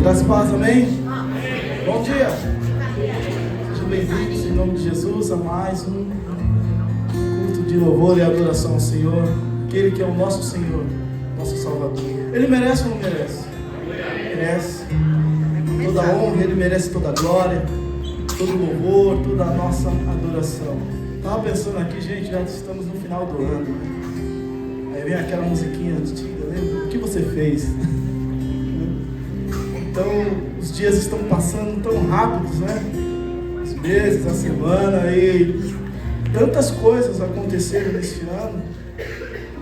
Graças a Deus, amém? Bom dia. Sejam bem-vindos em nome de Jesus a mais um culto de louvor e adoração ao Senhor, aquele que é o nosso Senhor, nosso Salvador. Ele merece ou não merece? Merece toda a honra, Ele merece toda a glória, todo o louvor, toda a nossa adoração. Estava pensando aqui, gente, já estamos no final do ano. Aí vem aquela musiquinha antiga, lembra? O que você fez? Então, os dias estão passando tão rápidos, né? Os meses, a semana, e tantas coisas aconteceram neste ano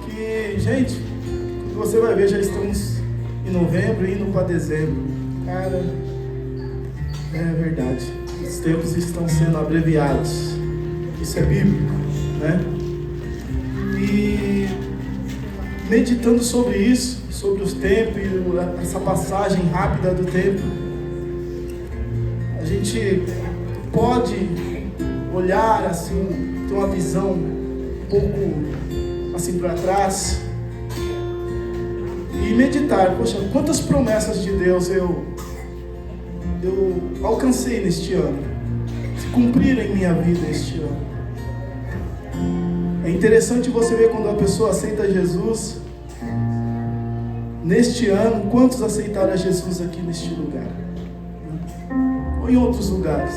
que, gente, você vai ver, já estamos em novembro, indo para dezembro. Cara, é verdade. Os tempos estão sendo abreviados. Isso é bíblico, né? E meditando sobre isso, sobre os tempos e essa passagem rápida do tempo, a gente pode olhar assim, ter uma visão um pouco assim para trás e meditar, poxa, quantas promessas de Deus eu alcancei neste ano, se cumpriram em minha vida este ano. É interessante você ver quando a pessoa aceita Jesus. Neste ano, quantos aceitaram a Jesus aqui neste lugar? Ou em outros lugares?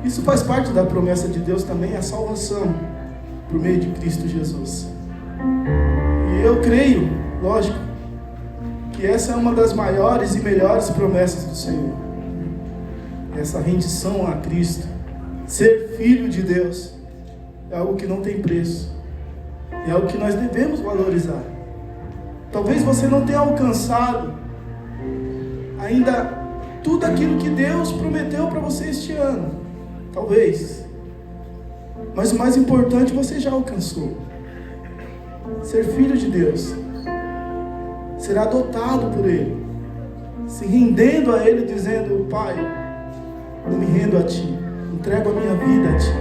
Isso faz parte da promessa de Deus também, a salvação por meio de Cristo Jesus. E eu creio, lógico, que essa é uma das maiores e melhores promessas do Senhor. Essa rendição a Cristo, ser filho de Deus, é algo que não tem preço. É algo que nós devemos valorizar. Talvez você não tenha alcançado ainda tudo aquilo que Deus prometeu para você este ano. Talvez. Mas o mais importante você já alcançou. Ser filho de Deus. Ser adotado por Ele. Se rendendo a Ele, dizendo: Pai, eu me rendo a Ti. Entrego a minha vida a Ti.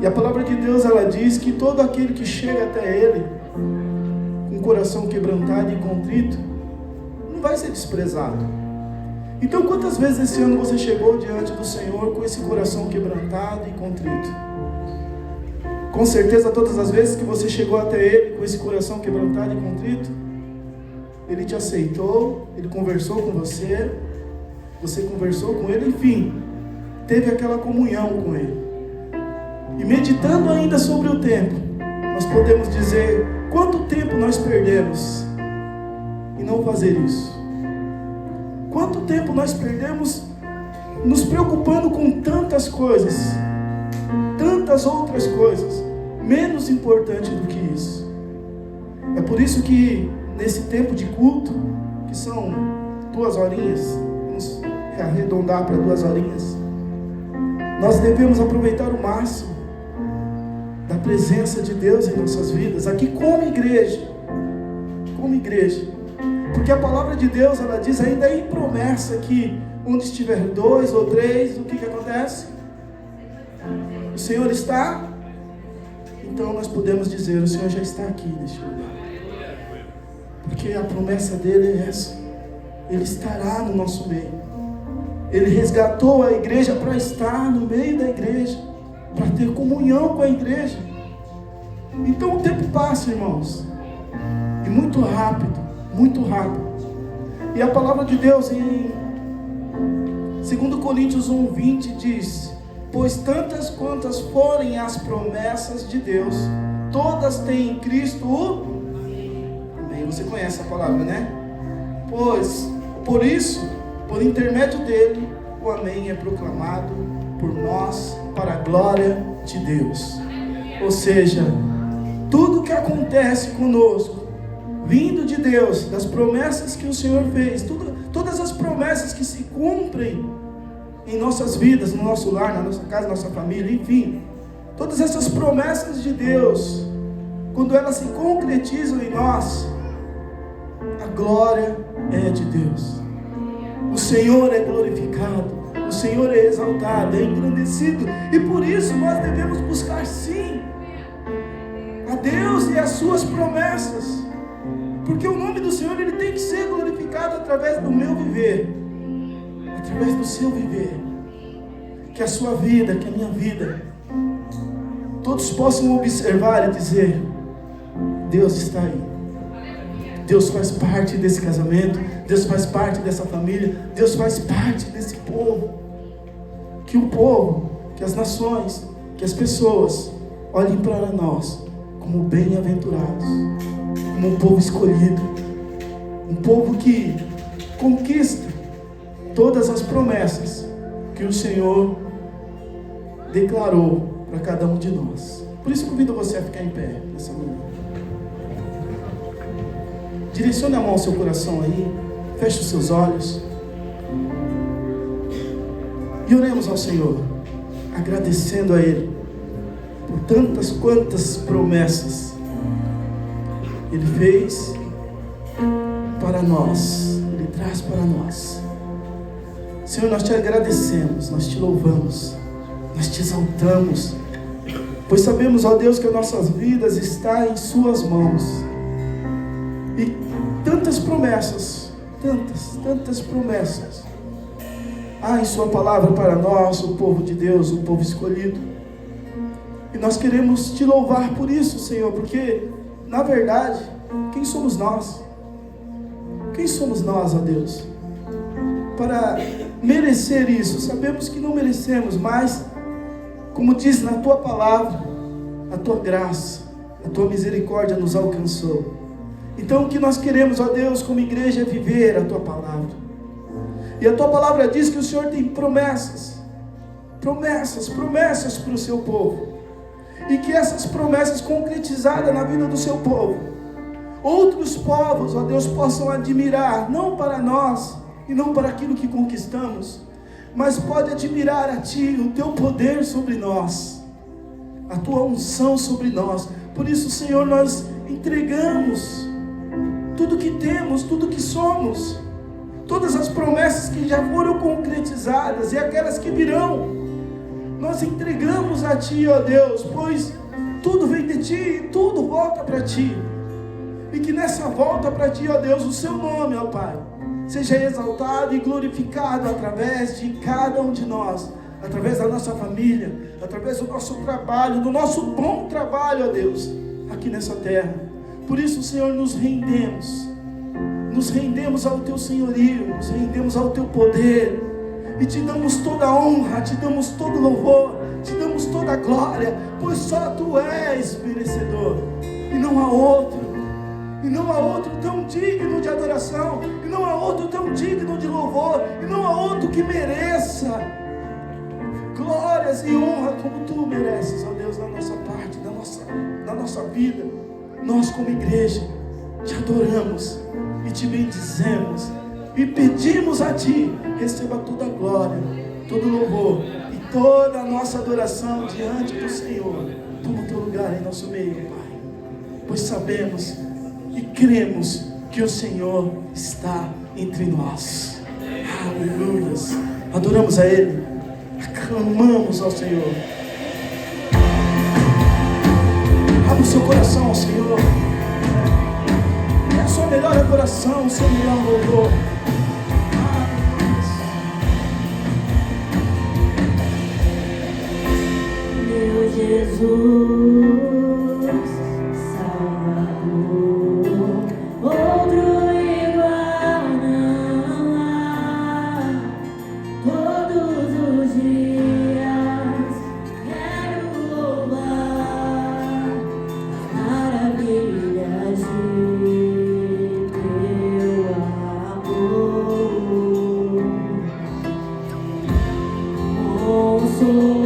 E a palavra de Deus, ela diz que todo aquele que chega até Ele com o coração quebrantado e contrito, não vai ser desprezado. Então, quantas vezes esse ano você chegou diante do Senhor com esse coração quebrantado e contrito? Com certeza, todas as vezes que você chegou até Ele com esse coração quebrantado e contrito, Ele te aceitou, Ele conversou com você, você conversou com Ele, enfim, teve aquela comunhão com Ele. E meditando ainda sobre o tempo, nós podemos dizer quanto tempo nós perdemos em não fazer isso. Quanto tempo nós perdemos nos preocupando com tantas coisas, tantas outras coisas, menos importante do que isso. É por isso que nesse tempo de culto, que são 2 horinhas, vamos arredondar para 2 horinhas, nós devemos aproveitar o máximo da presença de Deus em nossas vidas, aqui como igreja, porque a palavra de Deus, ela diz ainda em promessa que onde estiver 2 ou 3, o que acontece? O Senhor está. Então nós podemos dizer: o Senhor já está aqui neste lugar, porque a promessa dele é essa: Ele estará no nosso meio. Ele resgatou a igreja para estar no meio da igreja, para ter comunhão com a igreja. Então o tempo passa, irmãos, e muito rápido, muito rápido. E a palavra de Deus em 2 Coríntios 1:20 diz: pois tantas quantas forem as promessas de Deus, todas têm em Cristo o amém. Você conhece a palavra, né? Pois, por isso, por intermédio dele, o amém é proclamado por nós para a glória de Deus. Ou seja, tudo que acontece conosco, vindo de Deus, das promessas que o Senhor fez, todas as promessas que se cumprem em nossas vidas, no nosso lar, na nossa casa, na nossa família, enfim, todas essas promessas de Deus, quando elas se concretizam em nós, a glória é de Deus. O Senhor é glorificado, o Senhor é exaltado, é engrandecido, e por isso nós devemos buscar sim Deus e as suas promessas, porque o nome do Senhor ele tem que ser glorificado através do meu viver, através do seu viver, que a sua vida, que a minha vida, todos possam observar e dizer: Deus está aí. Deus faz parte desse casamento, Deus faz parte dessa família, Deus faz parte desse povo. Que o povo, que as nações, que as pessoas olhem para nós como bem-aventurados, como um povo escolhido, um povo que conquista todas as promessas que o Senhor declarou para cada um de nós. Por isso convido você a ficar em pé nessa manhã. Direcione a mão ao seu coração aí, feche os seus olhos e oremos ao Senhor, agradecendo a Ele por tantas quantas promessas Ele fez para nós, Ele traz para nós. Senhor, nós te agradecemos, nós te louvamos, nós te exaltamos, pois sabemos, ó Deus, que as nossas vidas estão em Suas mãos. E tantas promessas, tantas promessas há em Sua palavra para nós, o povo de Deus, o povo escolhido. E nós queremos te louvar por isso, Senhor, porque, na verdade, quem somos nós? Quem somos nós, ó Deus, para merecer isso? Sabemos que não merecemos, mas, como diz na Tua palavra, a Tua graça, a Tua misericórdia nos alcançou. Então o que nós queremos, ó Deus, como igreja, é viver a Tua palavra. E a Tua palavra diz que o Senhor tem promessas para o Seu povo. E que essas promessas concretizadas na vida do Seu povo, outros povos, ó Deus, possam admirar, não para nós e não para aquilo que conquistamos, mas pode admirar a Ti, o Teu poder sobre nós, a Tua unção sobre nós. Por isso, Senhor, nós entregamos tudo que temos, tudo que somos, todas as promessas que já foram concretizadas e aquelas que virão, nós entregamos a Ti, ó Deus, pois tudo vem de Ti e tudo volta para Ti. E que nessa volta para Ti, ó Deus, o Seu nome, ó Pai, seja exaltado e glorificado através de cada um de nós, através da nossa família, através do nosso trabalho, do nosso bom trabalho, ó Deus, aqui nessa terra. Por isso, Senhor, nos rendemos ao Teu senhorio, nos rendemos ao Teu poder, e Te damos toda a honra, Te damos todo louvor, Te damos toda a glória, pois só Tu és merecedor, e não há outro tão digno de adoração, e não há outro tão digno de louvor, e não há outro que mereça glórias e honra como Tu mereces, ó Deus, na nossa parte, na nossa vida. Nós como igreja Te adoramos e Te bendizemos e pedimos a Ti, receba toda a glória, todo o louvor e toda a nossa adoração diante do Senhor. Toma o Teu lugar em nosso meio, Pai, pois sabemos e cremos que o Senhor está entre nós. Aleluia. Adoramos a Ele, aclamamos ao Senhor. Abra o seu coração ao Senhor. É a sua melhor adoração, o seu melhor louvor. Meu Jesus, Salvador, outro igual não há. Todos os dias quero louvar maravilhas de Teu amor. Consolo,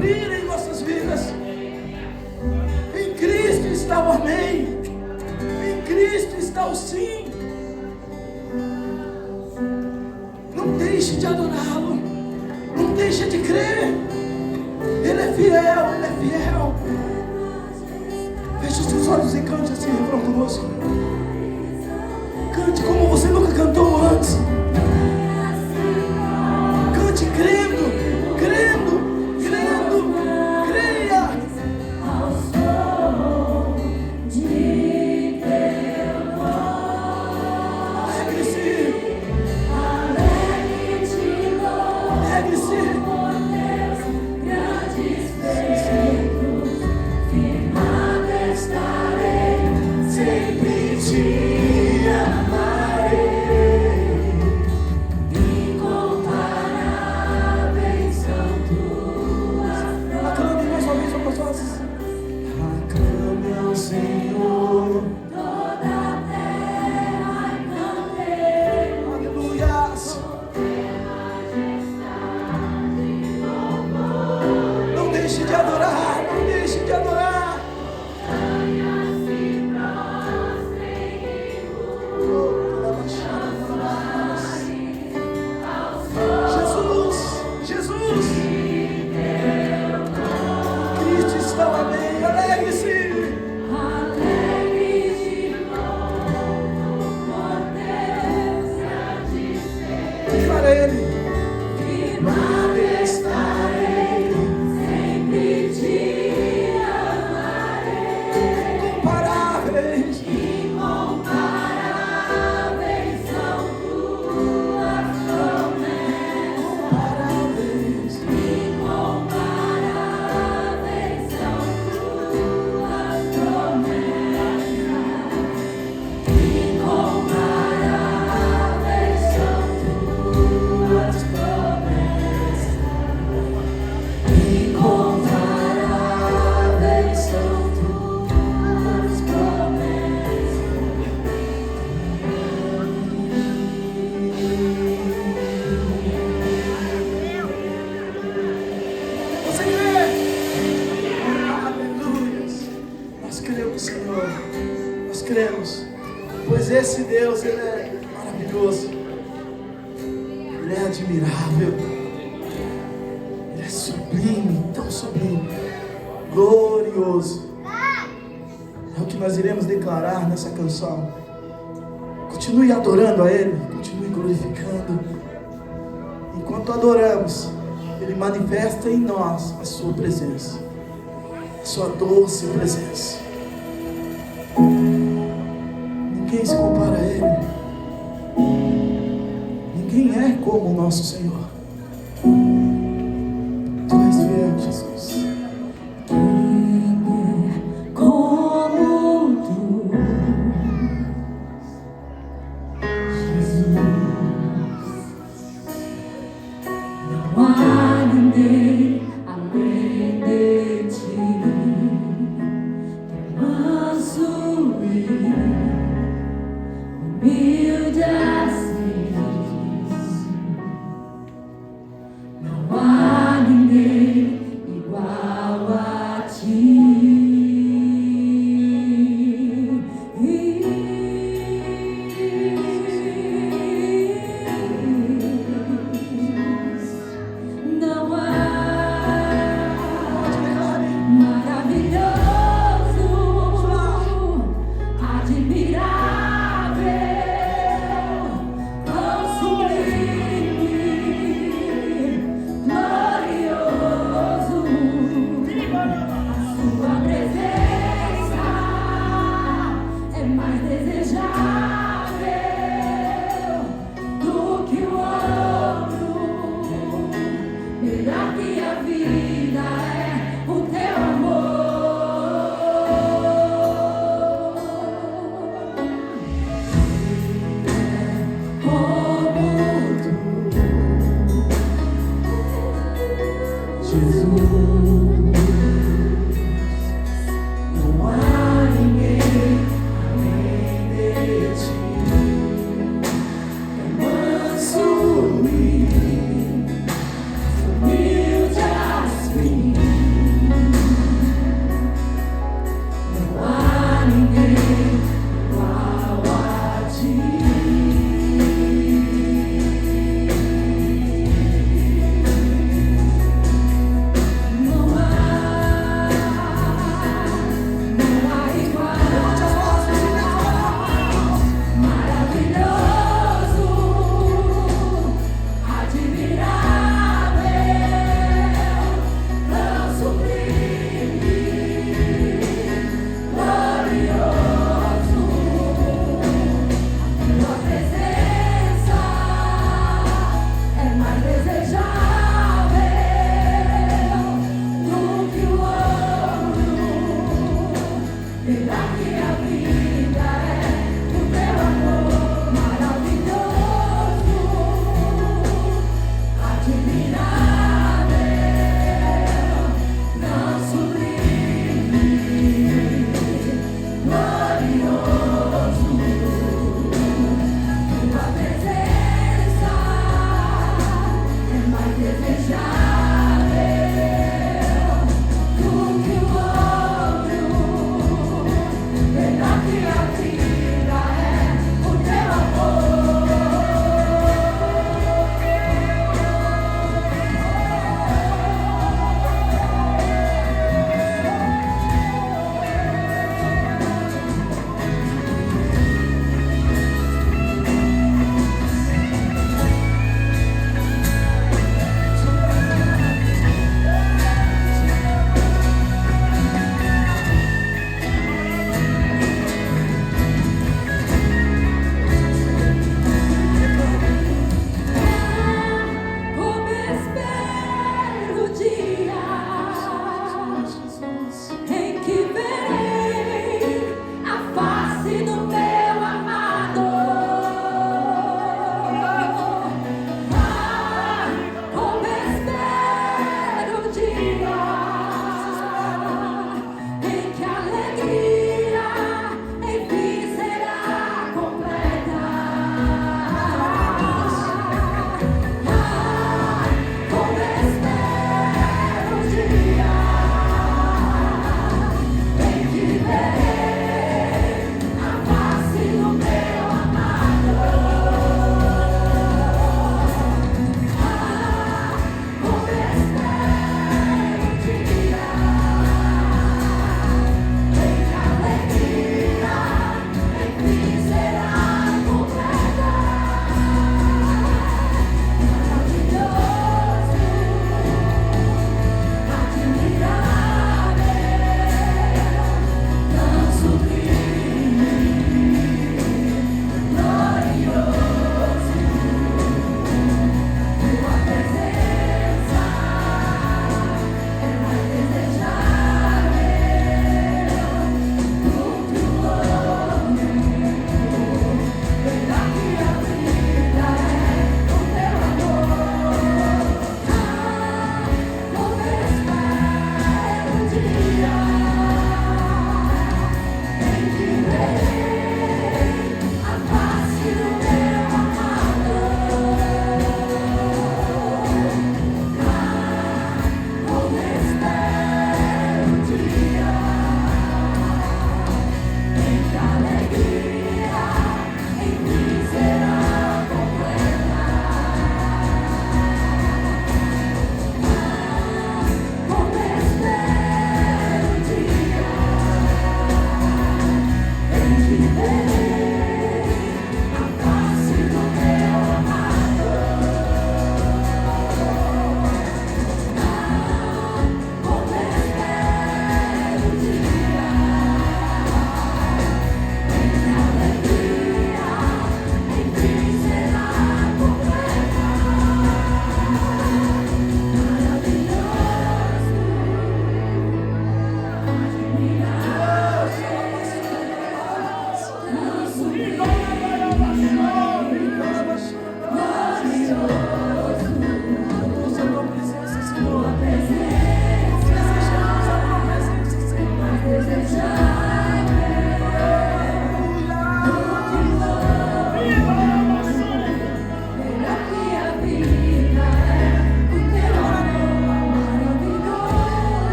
cumprir em nossas vidas. Em Cristo está o amém. Em Cristo está o sim. Não deixe de adorá-lo. Não deixe de crer. Ele é fiel, Ele é fiel. Feche os seus olhos e cante esse refrão conosco. Cante como você nunca cantou antes. Cante crendo, crendo, crendo. Creia. Ao som de teu nome. Alegre-se. Alegre-te, Alegre-se. por Deus, grandes feitos. Firmado estarei, sempre te amarei. Incomparáveis são tuas Aclame mais uma vez suas vozes. Aclame ao Senhor. toda a terra cantei. Aleluias. Não deixe de adorar. Não deixe de adorar. Jesus, Jesus. Cristo está o amém. Alegre-se. Alegre-te, por Deus, grandes feitos. Para Ele. Firmado estarei, sempre te amarei. Incomparáveis. Incomparáveis são tuas promessas. Incomparáveis. Incomparáveis são tuas promessas. Incomparáveis são tuas promessas. Incomparáveis são tuas Você crê? Aleluia. Nós cremos, Senhor. Nós cremos. Pois esse Deus, Ele é maravilhoso. Ele é admirável. Ele é sublime, tão sublime. Glorioso. É o que nós iremos declarar nessa canção. Continue adorando a Ele. Continue glorificando. Enquanto adoramos, Ele manifesta em nós a sua presença, a sua doce presença. Ninguém se compara a Ele. Ninguém é como o nosso Senhor. Tu és fiel, Jesus. como tu, Jesus. Não há ninguém além de ti, manso e humilde assim. Não há ninguém igual a ti. Não há maravilhoso, admirável, tão sublime, glorioso. A sua presença é mais desejável do que o ouro. Melhor que a vida é o teu amor. Como tu, Jesus. Não há ninguém além de ti. É manso e humilde assim.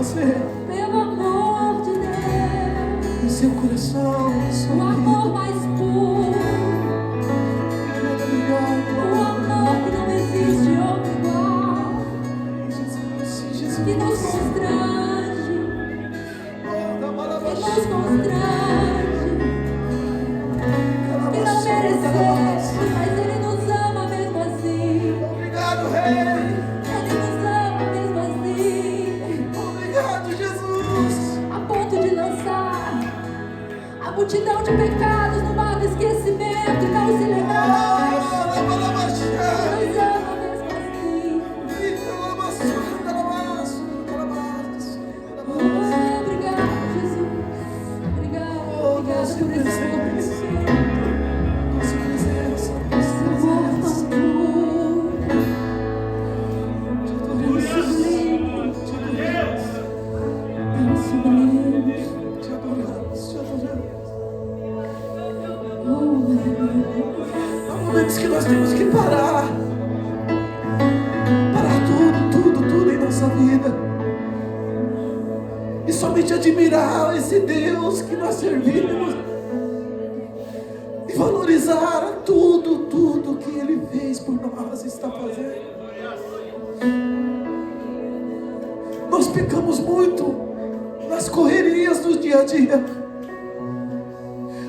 você. Pelo amor de Deus. Em seu coração, em O sua amor vida. mais puro. Nada melhor, O amor que não existe outro igual. Jesus, Jesus. Que nos constrange. Que nos constrange. Que não merecemos, mas Ele nos ama mesmo assim. Obrigado, Rei. Ele nos ama mesmo assim. Obrigado, Jesus. A ponto de lançar a multidão de pecados no mar do esquecimento e não se lembrar mais. Ele nos ama mesmo assim. Oh, obrigado, Jesus. Obrigado, obrigado por esse momento. Há momentos que nós temos que parar tudo em nossa vida e somente admirar esse Deus que nós servimos e valorizar tudo que Ele fez por nós e está fazendo. Nós pecamos muito nas correrias do dia a dia.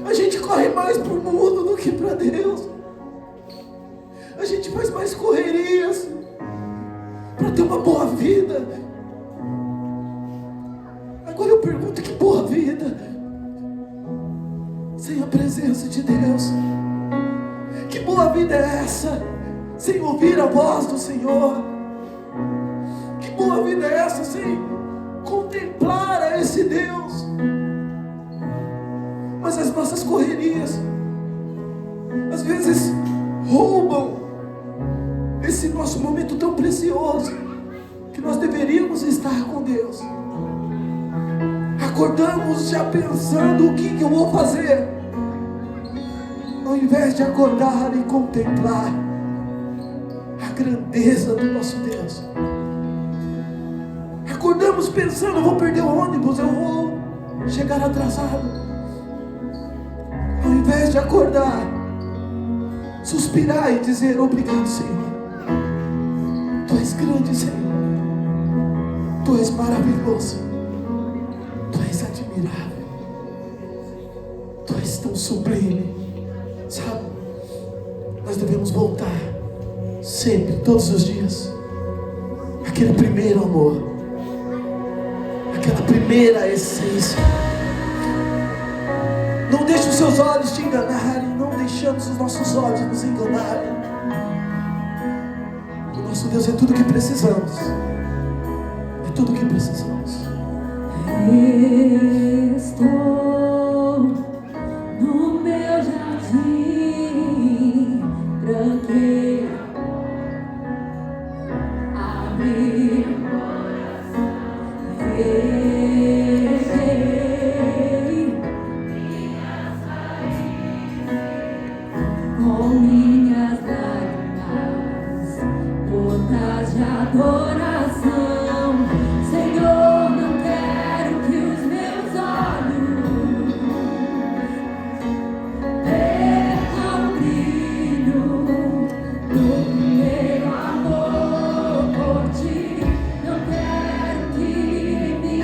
A gente corre mais para o mundo do que para Deus. A gente faz mais correrias para ter uma boa vida. Agora eu pergunto, que boa vida sem a presença de Deus? Que boa vida é essa sem ouvir a voz do Senhor? Que boa vida é essa sem contemplar a esse Deus? Mas as nossas correrias às vezes roubam esse nosso momento tão precioso que nós deveríamos estar com Deus. Acordamos já pensando o que eu vou fazer, ao invés de acordar e contemplar a grandeza do nosso Deus. Acordamos pensando, eu vou perder o ônibus, eu vou chegar atrasado, ao invés de acordar, suspirar e dizer: obrigado, Senhor. Tu és grande, Senhor. Tu és maravilhoso. Tu és admirável. Tu és tão sublime. Sabe, nós devemos voltar sempre, todos os dias, aquele primeiro amor, aquela primeira essência. Não deixe os seus olhos te enganarem. Não deixamos os nossos olhos nos enganarem. O nosso Deus é tudo que precisamos. É tudo que precisamos. Estou no meu jardim, tranquei, abri o coração, com minhas lágrimas, gotas de adoração. Senhor, não quero que os meus olhos percam o brilho do primeiro amor por ti. Não quero que me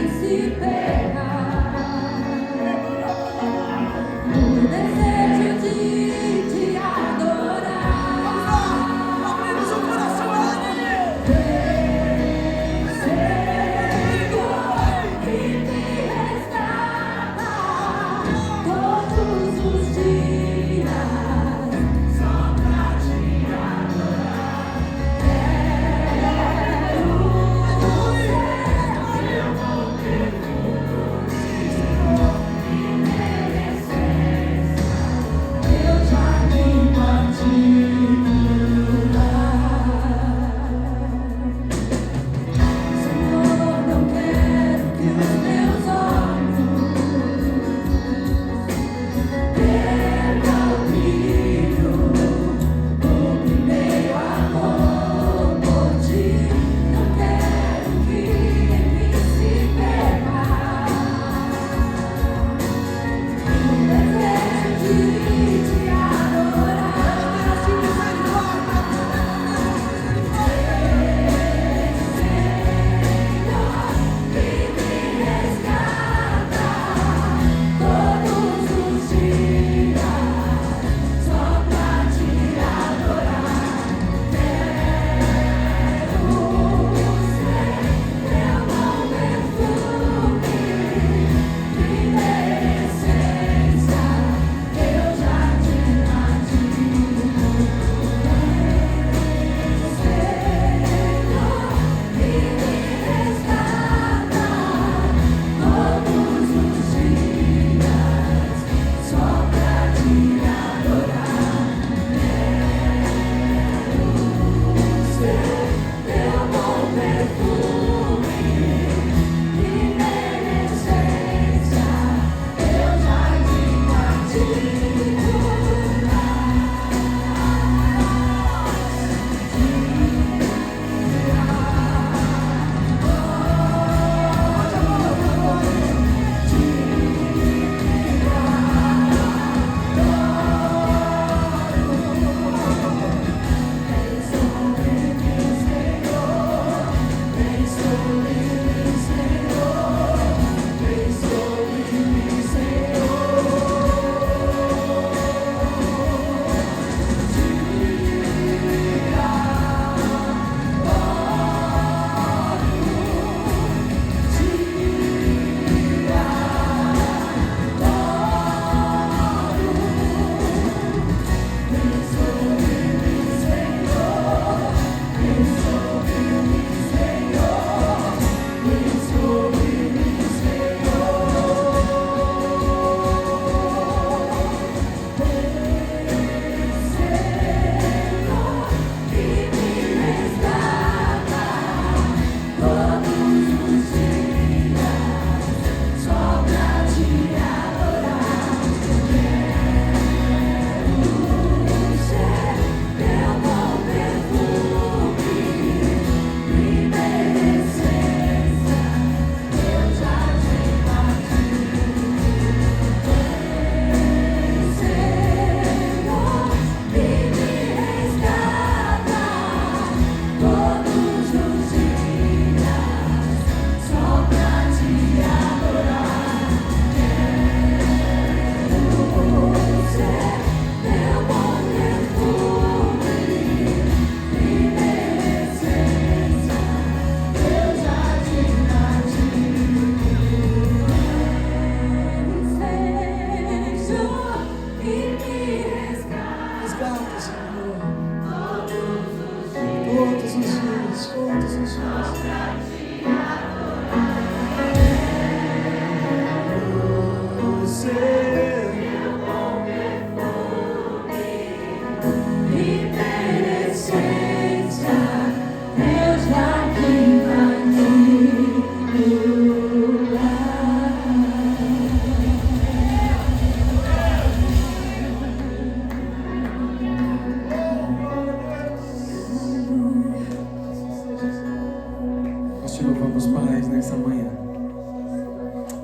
manhã.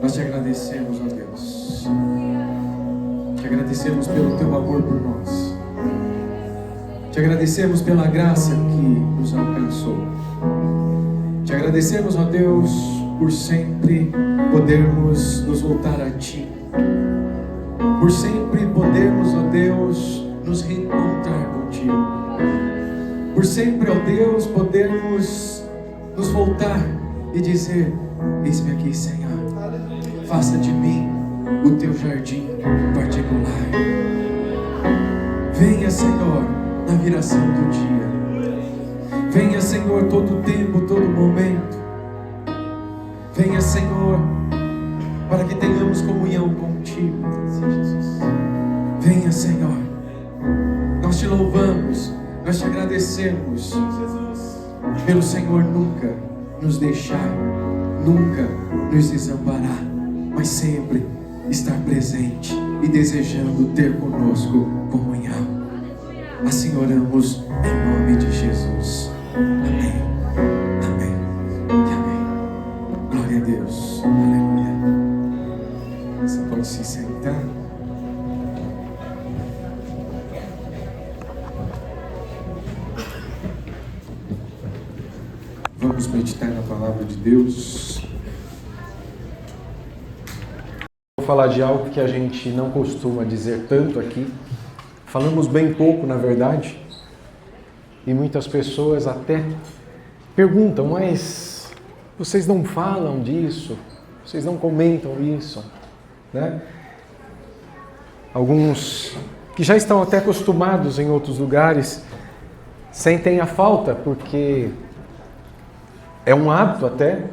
Nós te agradecemos, ó Deus. Te agradecemos pelo teu amor por nós. Te agradecemos pela graça que nos alcançou. Te agradecemos, ó Deus, por sempre podermos nos voltar a Ti. Por sempre podermos, ó Deus, nos reencontrar contigo. Por sempre, ó Deus, podermos nos voltar e dizer: eis-me aqui, Senhor. Faça de mim o teu jardim particular. Venha, Senhor, na viração do dia. Venha, Senhor, todo tempo, todo momento. Venha, Senhor, para que tenhamos comunhão contigo. Venha, Senhor. Nós te louvamos, nós te agradecemos pelo Senhor nunca nos deixar, nunca nos desamparar, mas sempre estar presente e desejando ter conosco comunhão. Assim oramos em nome de Jesus. Amém. Amém. E amém. Glória a Deus. Aleluia. Você pode se sentar. Vamos meditar na palavra de Deus. Vou falar de algo que a gente não costuma dizer tanto aqui. Falamos bem pouco, na verdade. E muitas pessoas até perguntam: mas vocês não falam disso? Vocês não comentam isso? Né? Alguns que já estão até acostumados em outros lugares sentem a falta, porque é um hábito até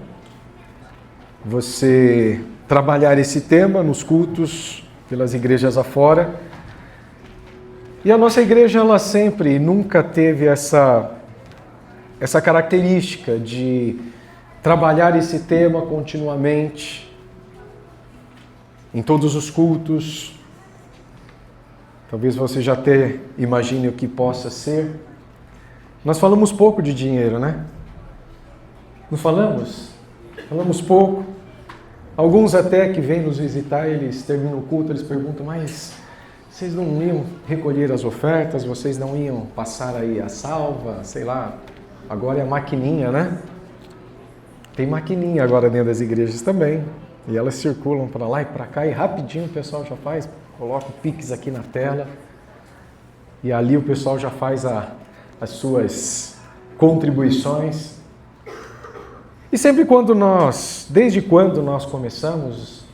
você trabalhar esse tema nos cultos, pelas igrejas afora. E a nossa igreja, ela sempre, nunca teve essa característica de trabalhar esse tema continuamente, em todos os cultos. Talvez você já até imagine o que possa ser. Nós falamos pouco de dinheiro, né? Não falamos? Falamos pouco. Alguns até que vêm nos visitar, eles terminam o culto, eles perguntam: mas vocês não iam recolher as ofertas? Vocês não iam passar aí a salva? Sei lá, agora é a maquininha, né? Tem maquininha agora dentro das igrejas também. E elas circulam para lá e para cá e rapidinho o pessoal já faz, coloca o Pix aqui na tela. E ali o pessoal já faz as suas contribuições. E sempre desde quando nós começamos,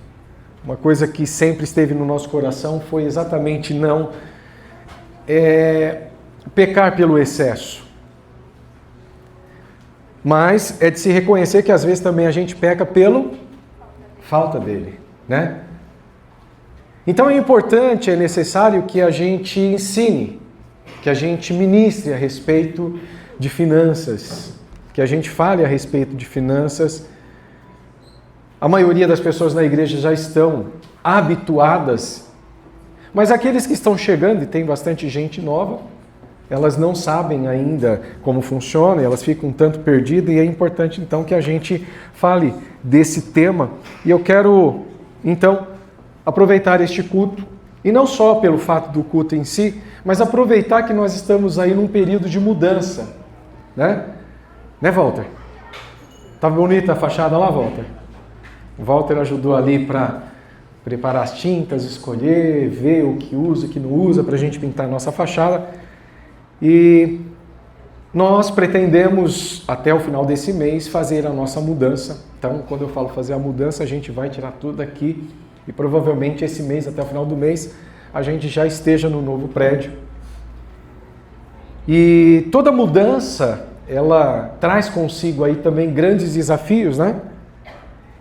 uma coisa que sempre esteve no nosso coração foi exatamente não pecar pelo excesso. Mas é de se reconhecer que às vezes também a gente peca pela falta dele, né? Então é importante, é necessário que a gente ensine, que a gente ministre a respeito de finanças, que a gente fale a respeito de finanças. A maioria das pessoas na igreja já estão habituadas, mas aqueles que estão chegando, e tem bastante gente nova, elas não sabem ainda como funciona, elas ficam um tanto perdidas, e é importante então que a gente fale desse tema. E eu quero então aproveitar este culto, e não só pelo fato do culto em si, mas aproveitar que nós estamos aí num período de mudança, né? Né, Walter? Tá bonita a fachada lá, Walter? O Walter ajudou ali para preparar as tintas, escolher, ver o que usa, o que não usa, para a gente pintar a nossa fachada. E nós pretendemos, até o final desse mês, fazer a nossa mudança. Então, quando eu falo fazer a mudança, a gente vai tirar tudo aqui e provavelmente esse mês, até o final do mês, a gente já esteja no novo prédio. E toda mudança, ela traz consigo aí também grandes desafios, né?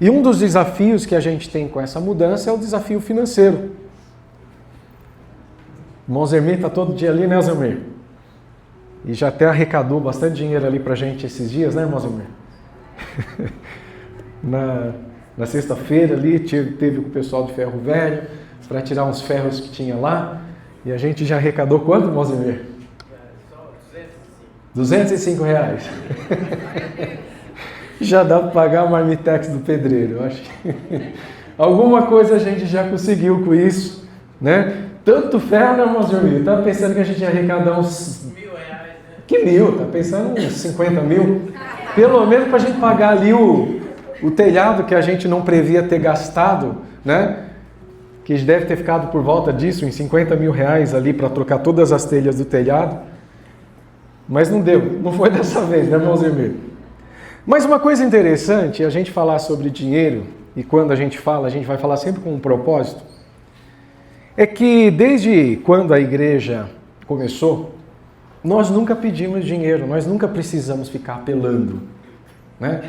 E um dos desafios que a gente tem com essa mudança é o desafio financeiro. O irmão Zermir está todo dia ali, né, Zermir? E já até arrecadou bastante dinheiro ali pra gente esses dias, né, irmão Zermir? Na sexta-feira ali, teve com o pessoal do Ferro Velho, para tirar uns ferros que tinha lá. E a gente já arrecadou quanto, irmão Zermir? Só R$205. R$205. Já dá para pagar a marmitex do pedreiro, eu acho que alguma coisa a gente já conseguiu com isso, né? Tanto ferro, né, irmão Zermir? Eu tava pensando que a gente ia arrecadar uns... R$1.000, né? Que mil? Tá pensando uns 50 mil? Pelo menos para a gente pagar ali o telhado que a gente não previa ter gastado, né? Que deve ter ficado por volta disso, em R$50 mil ali para trocar todas as telhas do telhado. Mas não deu, não foi dessa vez, né, irmão Zermir? Mas uma coisa interessante é a gente falar sobre dinheiro, e quando a gente fala, a gente vai falar sempre com um propósito, é que desde quando a igreja começou, nós nunca pedimos dinheiro, nós nunca precisamos ficar apelando, né?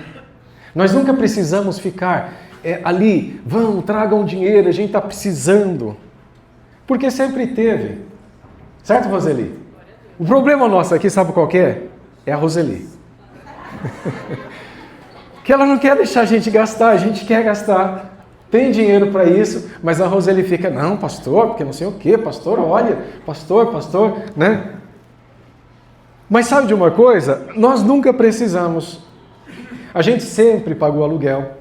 Nós nunca precisamos ficar ali, vamos, tragam dinheiro, a gente está precisando, porque sempre teve, certo, Roseli? O problema nosso aqui, sabe qual que é? É a Roseli. Que ela não quer deixar a gente gastar, a gente quer gastar. Tem dinheiro para isso, mas a Roseli fica, não, pastor, porque não sei o quê, pastor, olha, pastor, né? Mas sabe de uma coisa? Nós nunca precisamos. A gente sempre pagou aluguel.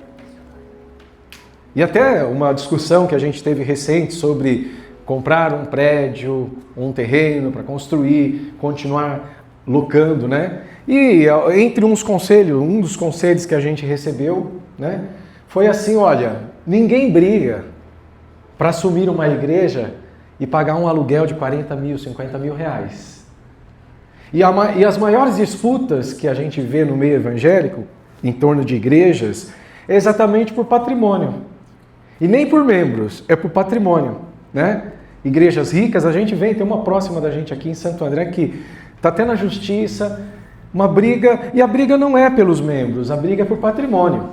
E até uma discussão que a gente teve recente sobre comprar um prédio, um terreno para construir, continuar locando, né? E entre um dos conselhos que a gente recebeu, né, foi assim, olha, ninguém briga para assumir uma igreja e pagar um aluguel de 40 mil, 50 mil reais. E as maiores disputas que a gente vê no meio evangélico, em torno de igrejas, é exatamente por patrimônio. E nem por membros, é por patrimônio, né? Igrejas ricas, a gente vem, tem uma próxima da gente aqui em Santo André que está até na justiça, uma briga, e a briga não é pelos membros, a briga é por patrimônio.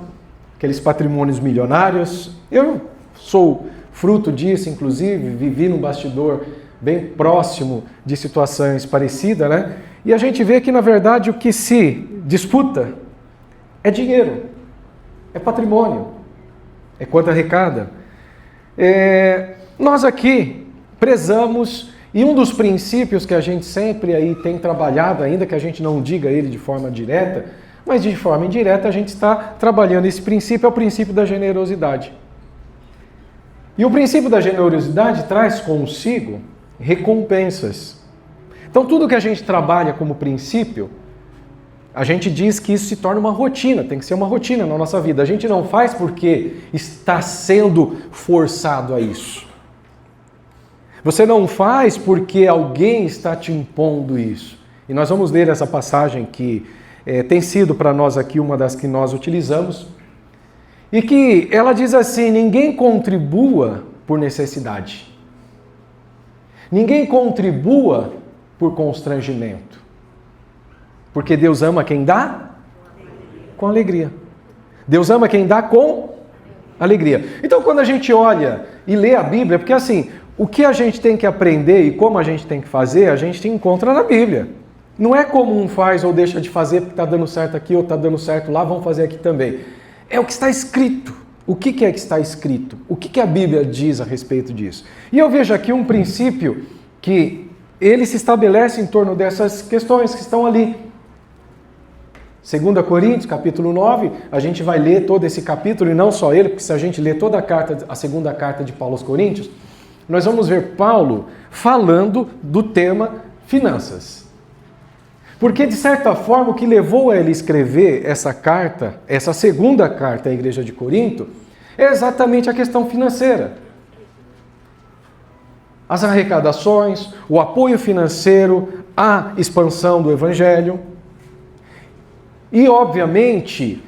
Aqueles patrimônios milionários. Eu sou fruto disso, inclusive, vivi num bastidor bem próximo de situações parecidas, né? E a gente vê que, na verdade, o que se disputa é dinheiro, é patrimônio, é quanto arrecada. Nós aqui prezamos, e um dos princípios que a gente sempre aí tem trabalhado, ainda que a gente não diga ele de forma direta, mas de forma indireta a gente está trabalhando esse princípio, é o princípio da generosidade. E o princípio da generosidade traz consigo recompensas. Então tudo que a gente trabalha como princípio, a gente diz que isso se torna uma rotina, tem que ser uma rotina na nossa vida. A gente não faz porque está sendo forçado a isso. Você não faz porque alguém está te impondo isso. E nós vamos ler essa passagem que tem sido para nós aqui uma das que nós utilizamos. E que ela diz assim, ninguém contribua por necessidade. Ninguém contribua por constrangimento. Porque Deus ama quem dá com alegria. Deus ama quem dá com alegria. Então quando a gente olha e lê a Bíblia, porque assim, o que a gente tem que aprender e como a gente tem que fazer, a gente encontra na Bíblia. Não é como um faz ou deixa de fazer porque está dando certo aqui ou está dando certo lá, vamos fazer aqui também. É o que está escrito. O que é que está escrito? O que a Bíblia diz a respeito disso? E eu vejo aqui um princípio que ele se estabelece em torno dessas questões que estão ali. 2 Coríntios, capítulo 9, a gente vai ler todo esse capítulo, e não só ele, porque se a gente ler toda a segunda carta de Paulo aos Coríntios, nós vamos ver Paulo falando do tema finanças. Porque, de certa forma, o que levou a ele escrever essa carta, essa segunda carta à igreja de Corinto, é exatamente a questão financeira. As arrecadações, o apoio financeiro, a expansão do evangelho. E, obviamente,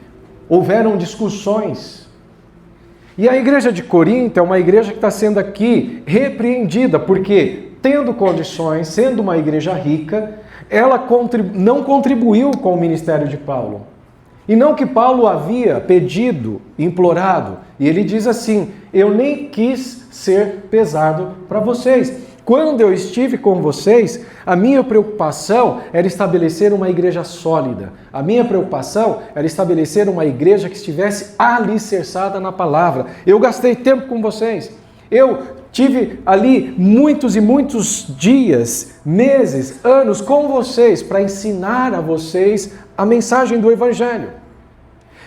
houveram discussões. E a igreja de Corinto é uma igreja que está sendo aqui repreendida, porque, tendo condições, sendo uma igreja rica, ela não contribuiu com o ministério de Paulo. E não que Paulo havia pedido, implorado. E ele diz assim, eu nem quis ser pesado para vocês. Quando eu estive com vocês, a minha preocupação era estabelecer uma igreja sólida. A minha preocupação era estabelecer uma igreja que estivesse alicerçada na palavra. Eu gastei tempo com vocês. Eu tive ali muitos e muitos dias, meses, anos com vocês para ensinar a vocês a mensagem do Evangelho.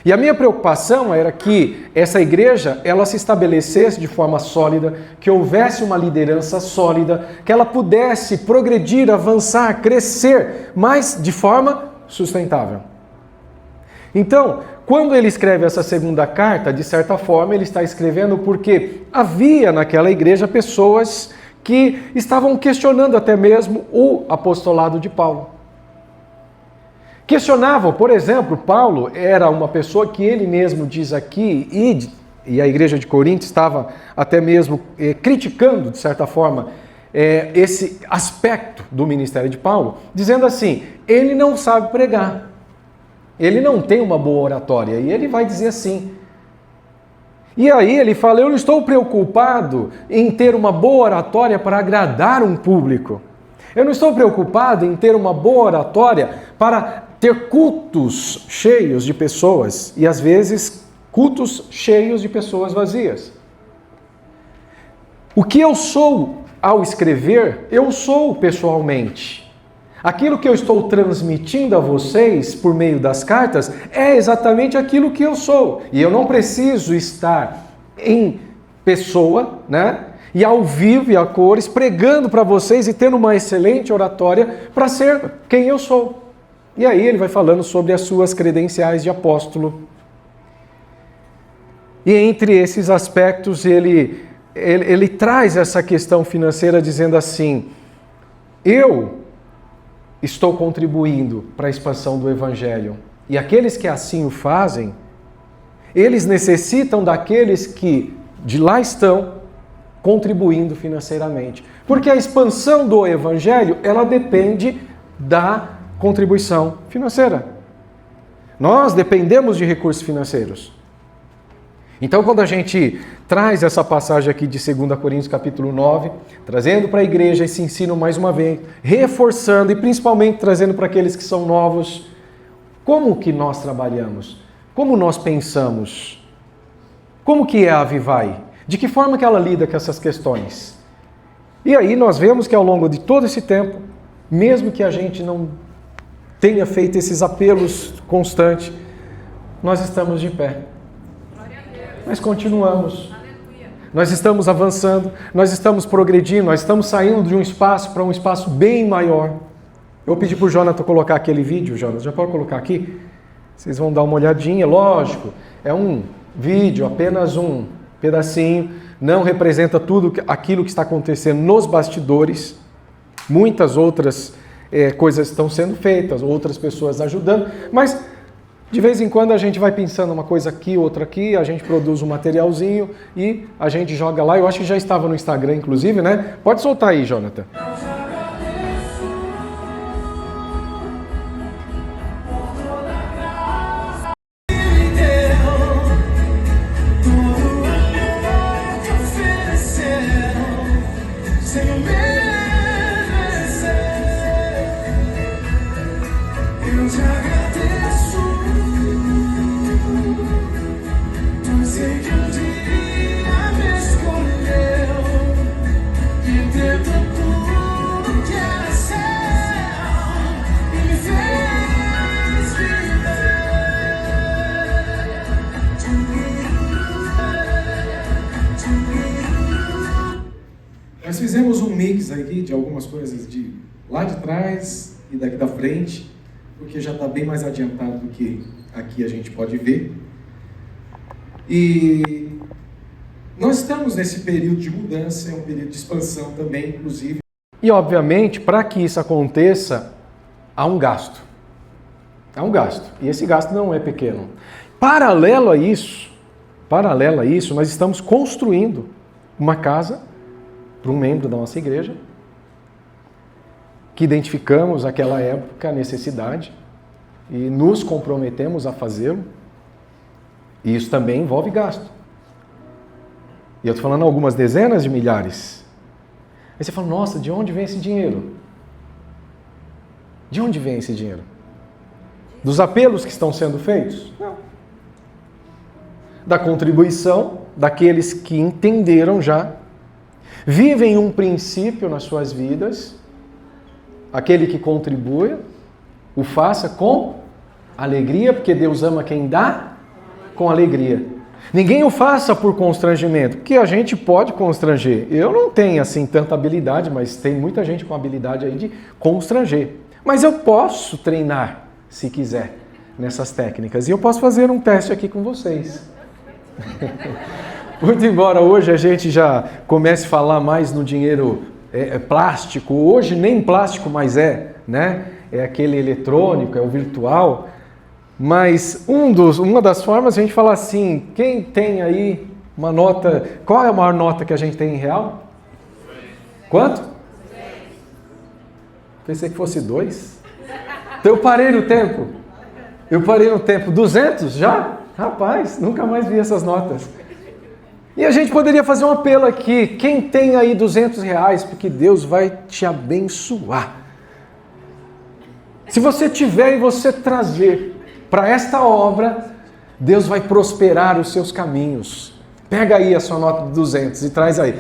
E a minha preocupação era que essa igreja, ela se estabelecesse de forma sólida, que houvesse uma liderança sólida, que ela pudesse progredir, avançar, crescer, mas de forma sustentável. Então, quando ele escreve essa segunda carta, de certa forma, ele está escrevendo porque havia naquela igreja pessoas que estavam questionando até mesmo o apostolado de Paulo. Questionavam, por exemplo, Paulo era uma pessoa que ele mesmo diz aqui, e a igreja de Corinto estava até mesmo criticando, de certa forma, esse aspecto do ministério de Paulo, dizendo assim, ele não sabe pregar, ele não tem uma boa oratória, e ele vai dizer assim. E aí ele fala, eu não estou preocupado em ter uma boa oratória para agradar um público. Eu não estou preocupado em ter uma boa oratória para ter cultos cheios de pessoas e às vezes cultos cheios de pessoas vazias. O que eu sou ao escrever, eu sou pessoalmente. Aquilo que eu estou transmitindo a vocês por meio das cartas é exatamente aquilo que eu sou. E eu não preciso estar em pessoa, né? E ao vivo e a cores, pregando para vocês e tendo uma excelente oratória para ser quem eu sou. E aí ele vai falando sobre as suas credenciais de apóstolo. E entre esses aspectos ele traz essa questão financeira dizendo assim, eu estou contribuindo para a expansão do Evangelho. E aqueles que assim o fazem, eles necessitam daqueles que de lá estão contribuindo financeiramente. Porque a expansão do Evangelho, ela depende da contribuição financeira. Nós dependemos de recursos financeiros. Então, quando a gente traz essa passagem aqui de 2 Coríntios capítulo 9, trazendo para a igreja esse ensino mais uma vez, reforçando e principalmente trazendo para aqueles que são novos, como que nós trabalhamos? Como nós pensamos? Como que é a Avivai? De que forma que ela lida com essas questões? E aí nós vemos que ao longo de todo esse tempo, mesmo que a gente não tenha feito esses apelos constantes, nós estamos de pé. Nós continuamos. Nós estamos avançando, nós estamos progredindo, nós estamos saindo de um espaço para um espaço bem maior. Eu pedi para o Jonathan colocar aquele vídeo, Jonathan, já pode colocar aqui? Vocês vão dar uma olhadinha, lógico, é um vídeo, apenas um pedacinho, não representa tudo aquilo que está acontecendo nos bastidores. Muitas outras coisas estão sendo feitas, outras pessoas ajudando, mas de vez em quando a gente vai pensando uma coisa aqui, outra aqui, a gente produz um materialzinho e a gente joga lá. Eu acho que já estava no Instagram, inclusive, né? Pode soltar aí, Jonathan. Nós fizemos um mix aqui de algumas coisas de lá de trás e daqui da frente, porque já está bem mais adiantado do que aqui a gente pode ver. E nós estamos nesse período de mudança, é um período de expansão também, inclusive. E obviamente, para que isso aconteça, há um gasto. Há um gasto. E esse gasto não é pequeno. Paralelo a isso, nós estamos construindo uma casa para um membro da nossa igreja, que identificamos naquela época a necessidade e nos comprometemos a fazê-lo. E isso também envolve gasto. E eu estou falando algumas dezenas de milhares. Aí você fala, nossa, de onde vem esse dinheiro? De onde vem esse dinheiro? Dos apelos que estão sendo feitos? Não. Da contribuição daqueles que entenderam já, vivem um princípio nas suas vidas, aquele que contribui, o faça com alegria, porque Deus ama quem dá com alegria. Ninguém o faça por constrangimento, porque a gente pode constranger. Eu não tenho assim tanta habilidade, mas tem muita gente com habilidade aí de constranger. Mas eu posso treinar, se quiser, nessas técnicas. E eu posso fazer um teste aqui com vocês. Muito embora hoje a gente já comece a falar mais no dinheiro plástico, hoje nem plástico mais né? É aquele eletrônico, é o virtual. Mas uma das formas a gente fala assim, quem tem aí uma nota, qual é a maior nota que a gente tem em real? Quanto? Pensei que fosse 2. Então eu parei no tempo. 200 já? Rapaz, nunca mais vi essas notas. E a gente poderia fazer um apelo aqui, quem tem aí R$200, porque Deus vai te abençoar. Se você tiver e você trazer para esta obra, Deus vai prosperar os seus caminhos. Pega aí a sua nota de 200 e traz aí.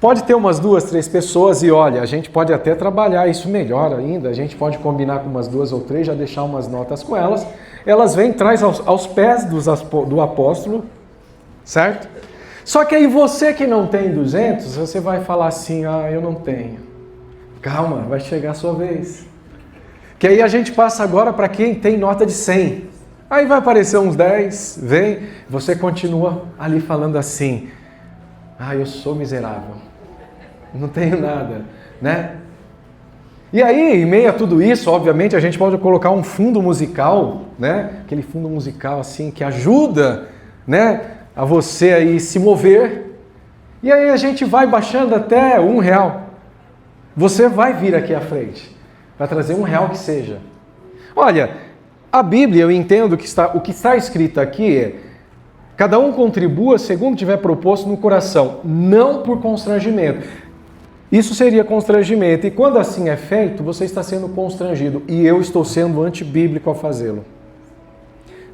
Pode ter umas 2, 3 pessoas e olha, a gente pode até trabalhar isso melhor ainda. A gente pode combinar com umas 2 ou 3, já deixar umas notas com elas. Elas vêm, traz aos pés do apóstolo, certo? Só que aí você que não tem 200, você vai falar assim, eu não tenho. Calma, vai chegar a sua vez. Que aí a gente passa agora para quem tem nota de 100. Aí vai aparecer uns 10, vem, você continua ali falando assim, eu sou miserável, não tenho nada, né? E aí, em meio a tudo isso, obviamente, a gente pode colocar um fundo musical, né? Aquele fundo musical assim, que ajuda, né? A você aí se mover. E aí a gente vai baixando até R$1. Você vai vir aqui à frente. Para trazer R$1 que seja. Olha, a Bíblia, eu entendo que o que está escrito aqui é: cada um contribua segundo tiver proposto no coração, não por constrangimento. Isso seria constrangimento, e quando assim é feito, você está sendo constrangido, e eu estou sendo antibíblico ao fazê-lo.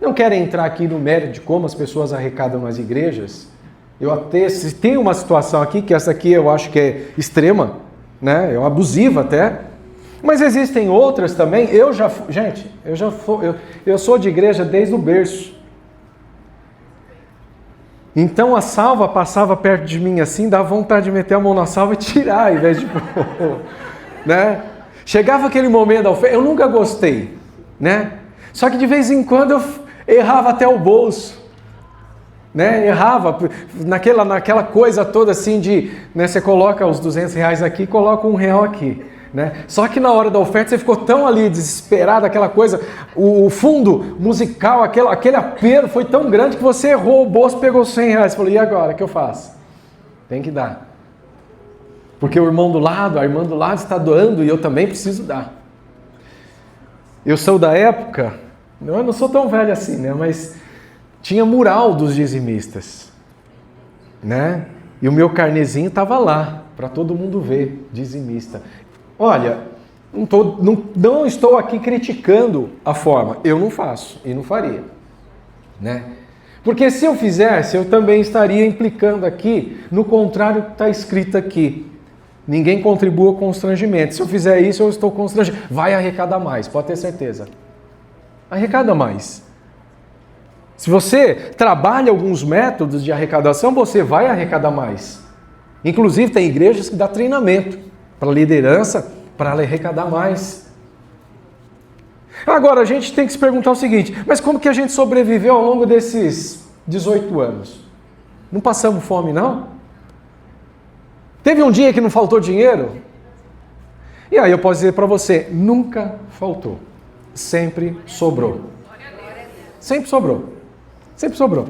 Não quero entrar aqui no mérito de como as pessoas arrecadam nas igrejas. Se tem uma situação aqui, que essa aqui eu acho que é extrema, né? É abusiva até. Mas existem outras também. Eu sou de igreja desde o berço. Então a salva passava perto de mim assim, dava vontade de meter a mão na salva e tirar, ao invés de né? Chegava aquele momento da oferta, eu nunca gostei, né? Só que de vez em quando eu errava até o bolso, né? Errava naquela coisa toda assim de, né? Você coloca os R$200 aqui, coloca R$1 aqui. Né? Só que na hora da oferta você ficou tão ali desesperado, aquela coisa, o fundo musical, aquele apelo foi tão grande que você errou o bolso, pegou R$100, falou, e agora, o que eu faço? Tem que dar, porque o irmão do lado, a irmã do lado está doando e eu também preciso dar. Eu sou da época, eu não sou tão velho assim, né? Mas tinha mural dos dizimistas, né? E o meu carnezinho estava lá, para todo mundo ver, dizimista. Olha, não estou aqui criticando a forma, eu não faço e não faria, né? Porque se eu fizesse, eu também estaria implicando aqui no contrário que está escrito aqui. Ninguém contribua com constrangimento. Se eu fizer isso, eu estou constrangido. Vai arrecadar mais, pode ter certeza. Arrecada mais. Se você trabalha alguns métodos de arrecadação, você vai arrecadar mais. Inclusive, tem igrejas que dão treinamento para liderança, para arrecadar mais. Agora, a gente tem que se perguntar o seguinte, mas como que a gente sobreviveu ao longo desses 18 anos? Não passamos fome, não? Teve um dia que não faltou dinheiro? E aí eu posso dizer para você, nunca faltou. Sempre sobrou. Sempre sobrou. Sempre sobrou.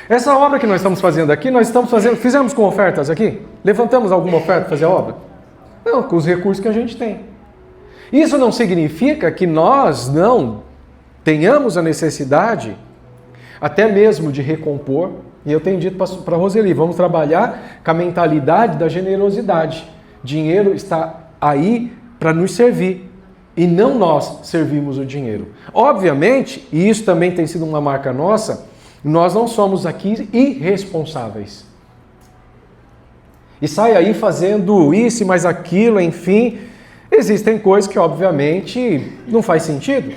Essa obra que nós estamos fazendo aqui, fizemos com ofertas aqui? Levantamos alguma oferta para fazer a obra? Não, com os recursos que a gente tem. Isso não significa que nós não tenhamos a necessidade, até mesmo de recompor, e eu tenho dito para a Roseli, vamos trabalhar com a mentalidade da generosidade. Dinheiro está aí para nos servir, e não nós servimos o dinheiro. Obviamente, e isso também tem sido uma marca nossa, nós não somos aqui irresponsáveis. E sai aí fazendo isso e mais aquilo, enfim. Existem coisas que, obviamente, não faz sentido.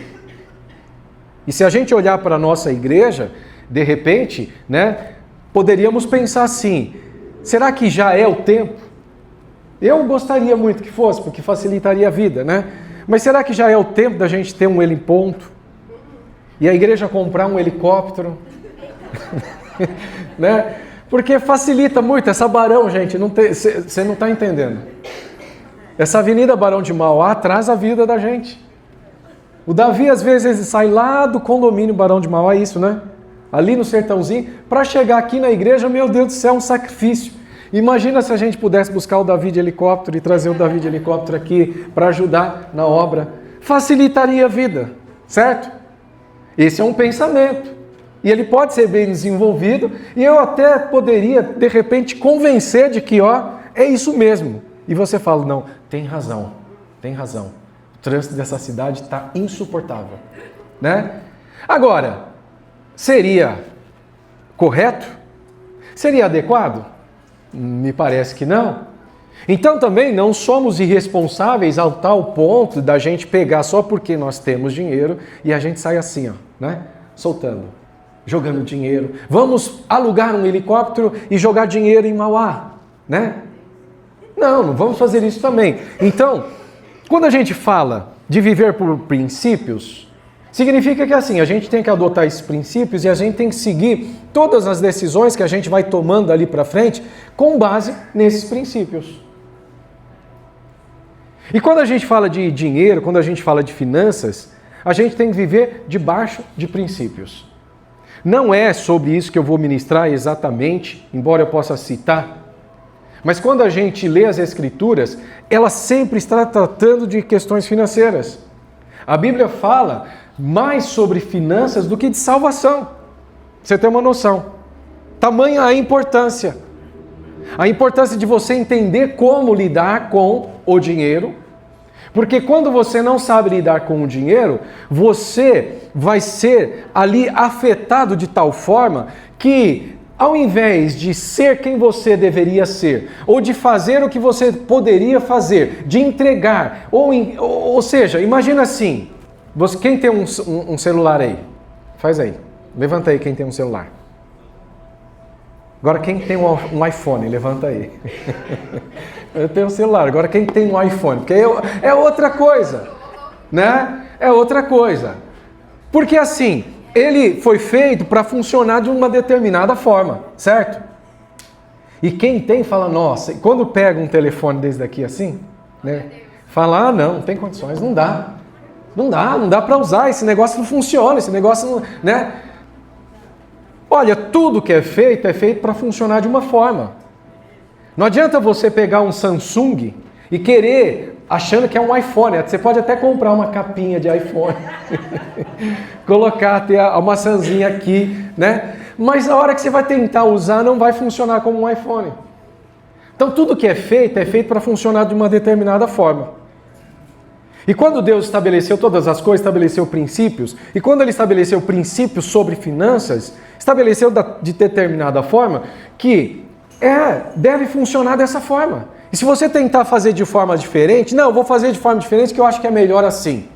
E se a gente olhar para a nossa igreja, de repente, né, poderíamos pensar assim, será que já é o tempo? Eu gostaria muito que fosse, porque facilitaria a vida, né? Mas será que já é o tempo da gente ter um heliponto? E a igreja comprar um helicóptero? Né? Porque facilita muito. Essa Barão, gente, você não está entendendo. Essa Avenida Barão de Mauá atrasa a vida da gente. O Davi, às vezes, ele sai lá do condomínio Barão de Mauá, é isso, né? Ali no sertãozinho, para chegar aqui na igreja, meu Deus do céu, é um sacrifício. Imagina se a gente pudesse buscar o Davi de helicóptero e trazer o Davi de helicóptero aqui para ajudar na obra. Facilitaria a vida, certo? Esse é um pensamento. E ele pode ser bem desenvolvido e eu até poderia, de repente, convencer de que, é isso mesmo. E você fala, não, tem razão. O trânsito dessa cidade está insuportável, né? Agora, seria correto? Seria adequado? Me parece que não. Então também não somos irresponsáveis ao tal ponto da gente pegar só porque nós temos dinheiro e a gente sai assim, né? Soltando, jogando dinheiro. Vamos alugar um helicóptero e jogar dinheiro em Mauá, né? Não vamos fazer isso também. Então, quando a gente fala de viver por princípios, significa que assim, a gente tem que adotar esses princípios e a gente tem que seguir todas as decisões que a gente vai tomando ali para frente com base nesses princípios. E quando a gente fala de dinheiro, quando a gente fala de finanças, a gente tem que viver debaixo de princípios. Não é sobre isso que eu vou ministrar exatamente, embora eu possa citar, mas quando a gente lê as Escrituras, ela sempre está tratando de questões financeiras. A Bíblia fala mais sobre finanças do que de salvação. Você tem uma noção. Tamanha a importância. A importância de você entender como lidar com o dinheiro. Porque quando você não sabe lidar com o dinheiro, você vai ser ali afetado de tal forma que, ao invés de ser quem você deveria ser, ou de fazer o que você poderia fazer, de entregar, ou seja, imagina assim, quem tem um celular aí? Faz aí. Levanta aí quem tem um celular. Agora quem tem um iPhone? Levanta aí. Eu tenho um celular. Agora quem tem um iPhone? Porque é outra coisa. Né? É outra coisa. Porque assim, ele foi feito para funcionar de uma determinada forma. Certo? E quem tem fala, nossa, e quando pega um telefone desse daqui assim, né? Fala, não tem condições, não dá. Não dá para usar, esse negócio não funciona, esse negócio não, né? Olha, tudo que é feito para funcionar de uma forma. Não adianta você pegar um Samsung e querer, achando que é um iPhone, você pode até comprar uma capinha de iPhone, colocar, ter a maçãzinha aqui, né? Mas na hora que você vai tentar usar, não vai funcionar como um iPhone. Então tudo que é feito para funcionar de uma determinada forma. E quando Deus estabeleceu todas as coisas, estabeleceu princípios, e quando Ele estabeleceu princípios sobre finanças, estabeleceu de determinada forma que deve funcionar dessa forma. E se você tentar fazer de forma diferente, não, eu vou fazer de forma diferente que eu acho que é melhor assim.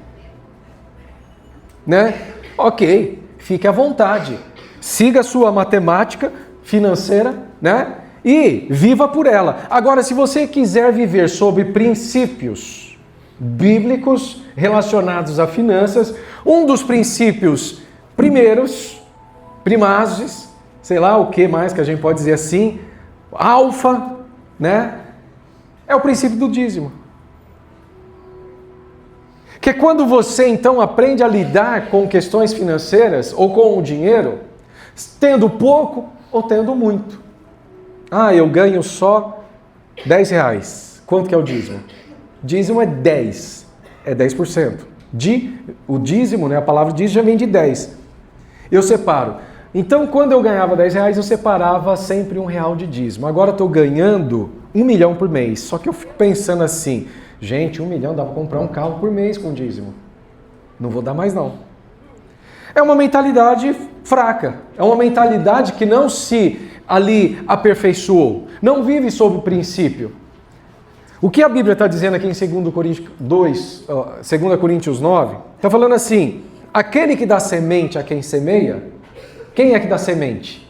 Né? Ok, fique à vontade. Siga a sua matemática financeira, né? E viva por ela. Agora, se você quiser viver sobre princípios bíblicos relacionados a finanças, um dos princípios primazes, sei lá o que mais que a gente pode dizer assim, alfa, né? É o princípio do dízimo. Que quando você então aprende a lidar com questões financeiras ou com o dinheiro, tendo pouco ou tendo muito. Eu ganho só R$10. Quanto que é o dízimo? Dízimo é 10%. O dízimo, né, a palavra dízimo já vem de 10. Eu separo. Então, quando eu ganhava R$10, eu separava sempre R$1 de dízimo. Agora eu estou ganhando 1 milhão por mês. Só que eu fico pensando assim, gente, 1 milhão dá para comprar um carro por mês com dízimo. Não vou dar mais não. É uma mentalidade fraca. É uma mentalidade que não se ali aperfeiçoou. Não vive sob o princípio. O que a Bíblia está dizendo aqui em 2 Coríntios 9, está falando assim, aquele que dá semente a quem semeia, Quem é que dá semente?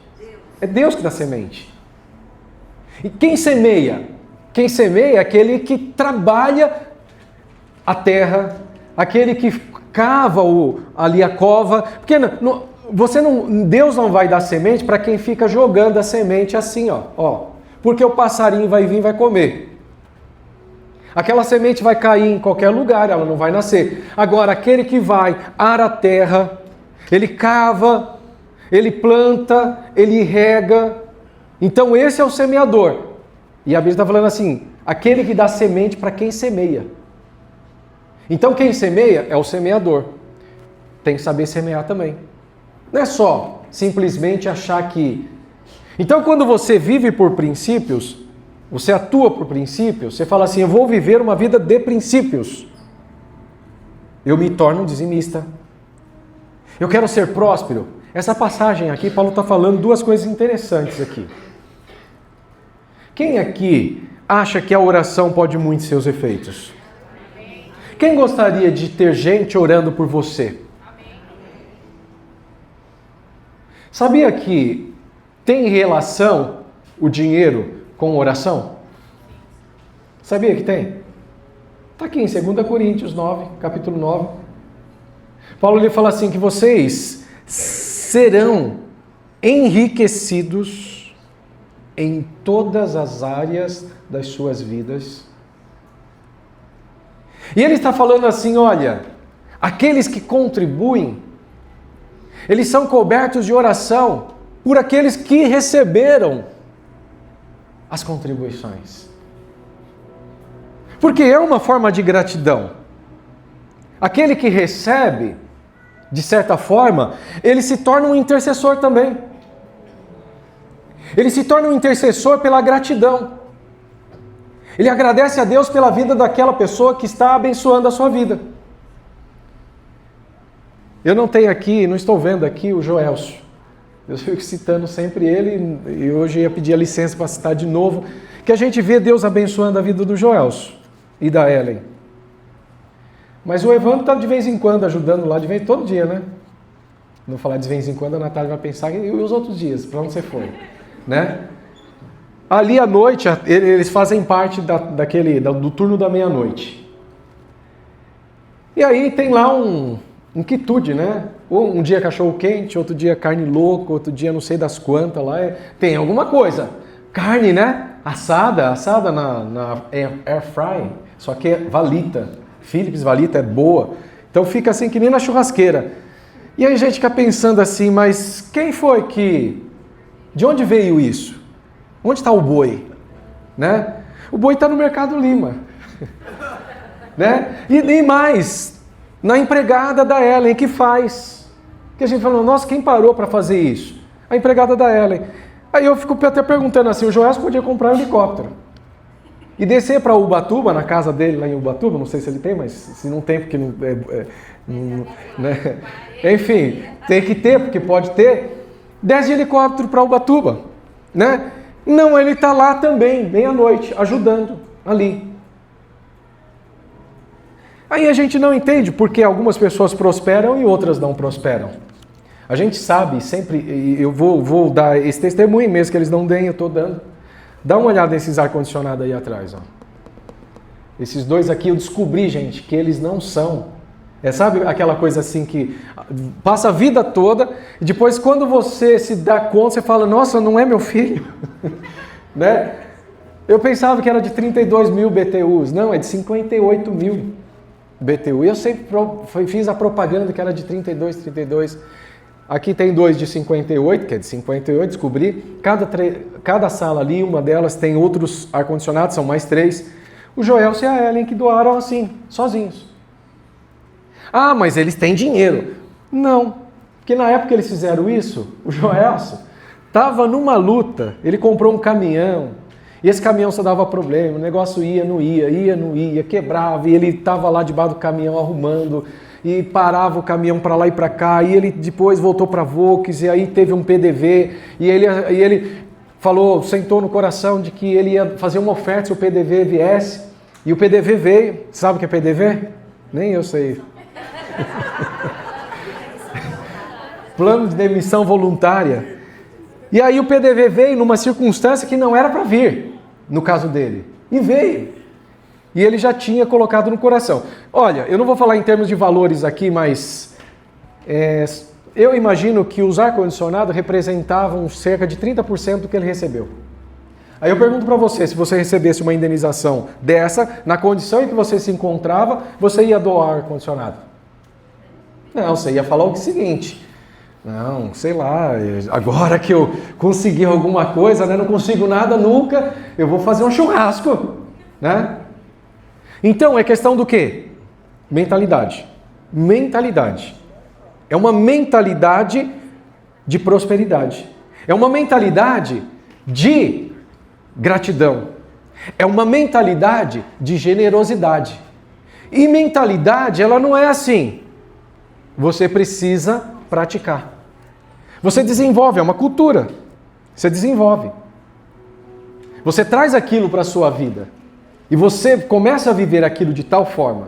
É Deus que dá semente. E quem semeia? Quem semeia é aquele que trabalha a terra, aquele que cava ali a cova. Porque Deus não vai dar semente para quem fica jogando a semente assim, ó. Porque o passarinho vai vir e vai comer. Aquela semente vai cair em qualquer lugar, ela não vai nascer. Agora, aquele que vai, ara a terra, ele cava, ele planta, ele rega. Então esse é o semeador. E a Bíblia está falando assim, aquele que dá semente para quem semeia. Então quem semeia é o semeador. Tem que saber semear também. Não é só simplesmente achar que... Então quando você vive por princípios, você atua por princípios, você fala assim, eu vou viver uma vida de princípios. Eu me torno um dizimista. Eu quero ser próspero. Essa passagem aqui, Paulo está falando duas coisas interessantes aqui. Quem aqui acha que a oração pode muito seus efeitos? Quem gostaria de ter gente orando por você? Sabia que tem relação o dinheiro com oração? Sabia que tem? Está aqui em 2 Coríntios 9, capítulo 9. Paulo ele fala assim que vocês serão enriquecidos em todas as áreas das suas vidas. E ele está falando assim, olha, aqueles que contribuem, eles são cobertos de oração por aqueles que receberam as contribuições. Porque é uma forma de gratidão. Aquele que recebe, de certa forma, ele se torna um intercessor também. Ele se torna um intercessor pela gratidão. Ele agradece a Deus pela vida daquela pessoa que está abençoando a sua vida. Eu não tenho aqui, não estou vendo aqui o Joelso. Eu fico citando sempre ele e hoje ia pedir a licença para citar de novo, que a gente vê Deus abençoando a vida do Joelso e da Ellen. Mas o Evandro está de vez em quando ajudando lá, todo dia, né? Não falar de vez em quando, a Natália vai pensar, e os outros dias, para onde você foi? Né? Ali à noite, eles fazem parte do turno da meia-noite. E aí tem lá um quitude, né? Ou um dia cachorro quente, outro dia carne louca, outro dia não sei das quantas lá. Tem alguma coisa. Carne, né? Assada na air fry, só que é valita. Philips valita é boa. Então fica assim que nem na churrasqueira. E aí a gente fica pensando assim, mas quem foi que... De onde veio isso? Onde está o boi? Né? O boi está no Mercado Lima. Né? E mais, na empregada da Ellen, que faz. Que a gente falou, nossa, quem parou para fazer isso? A empregada da Ellen. Aí eu fico até perguntando assim, o Joás podia comprar um helicóptero. E descer para Ubatuba, na casa dele lá em Ubatuba, não sei se ele tem, mas se não tem, porque não... né? Enfim, tem que ter, porque pode ter. 10 de helicóptero para Ubatuba, né? Não, ele está lá também, meia-noite, ajudando ali. Aí a gente não entende porque algumas pessoas prosperam e outras não prosperam. A gente sabe sempre, e eu vou dar esse testemunho mesmo que eles não deem, eu estou dando. Dá uma olhada nesses ar-condicionado aí atrás, ó. Esses dois aqui eu descobri, gente, que eles não são. Sabe aquela coisa assim que passa a vida toda e depois quando você se dá conta, você fala, nossa, não é meu filho. Né? Eu pensava que era de 32 mil BTUs. Não, é de 58 mil BTU. E eu sempre fiz a propaganda que era de 32. Aqui tem dois de 58, que é de 58, descobri. Cada sala ali, uma delas tem outros ar-condicionados, são mais 3. O Joelso e a Ellen que doaram assim, sozinhos. Ah, mas eles têm dinheiro. Não, porque na época que eles fizeram isso, o Joelso estava numa luta. Ele comprou um caminhão, e esse caminhão só dava problema, o negócio ia, não ia, quebrava, e ele estava lá debaixo do caminhão arrumando, e parava o caminhão para lá e para cá, e ele depois voltou para a Volks, e aí teve um PDV, e ele falou, sentou no coração de que ele ia fazer uma oferta se o PDV viesse, e o PDV veio. Sabe o que é PDV? Nem eu sei. plano de demissão voluntária. E aí o PDV veio numa circunstância que não era para vir, no caso dele. E veio. E ele já tinha colocado no coração. Olha, eu não vou falar em termos de valores aqui, mas eu imagino que os ar-condicionados representavam cerca de 30% do que ele recebeu. Aí eu pergunto para você, se você recebesse uma indenização dessa, na condição em que você se encontrava, você ia doar ar-condicionado? Não, você ia falar o seguinte: não, sei lá, agora que eu consegui alguma coisa, né, não consigo nada nunca, eu vou fazer um churrasco, né? Então, é questão do quê? Mentalidade. Mentalidade. É uma mentalidade de prosperidade. É uma mentalidade de gratidão. É uma mentalidade de generosidade. E mentalidade, ela não é assim. Você precisa praticar. Você desenvolve, é uma cultura. Você desenvolve. Você traz aquilo para a sua vida. E você começa a viver aquilo de tal forma,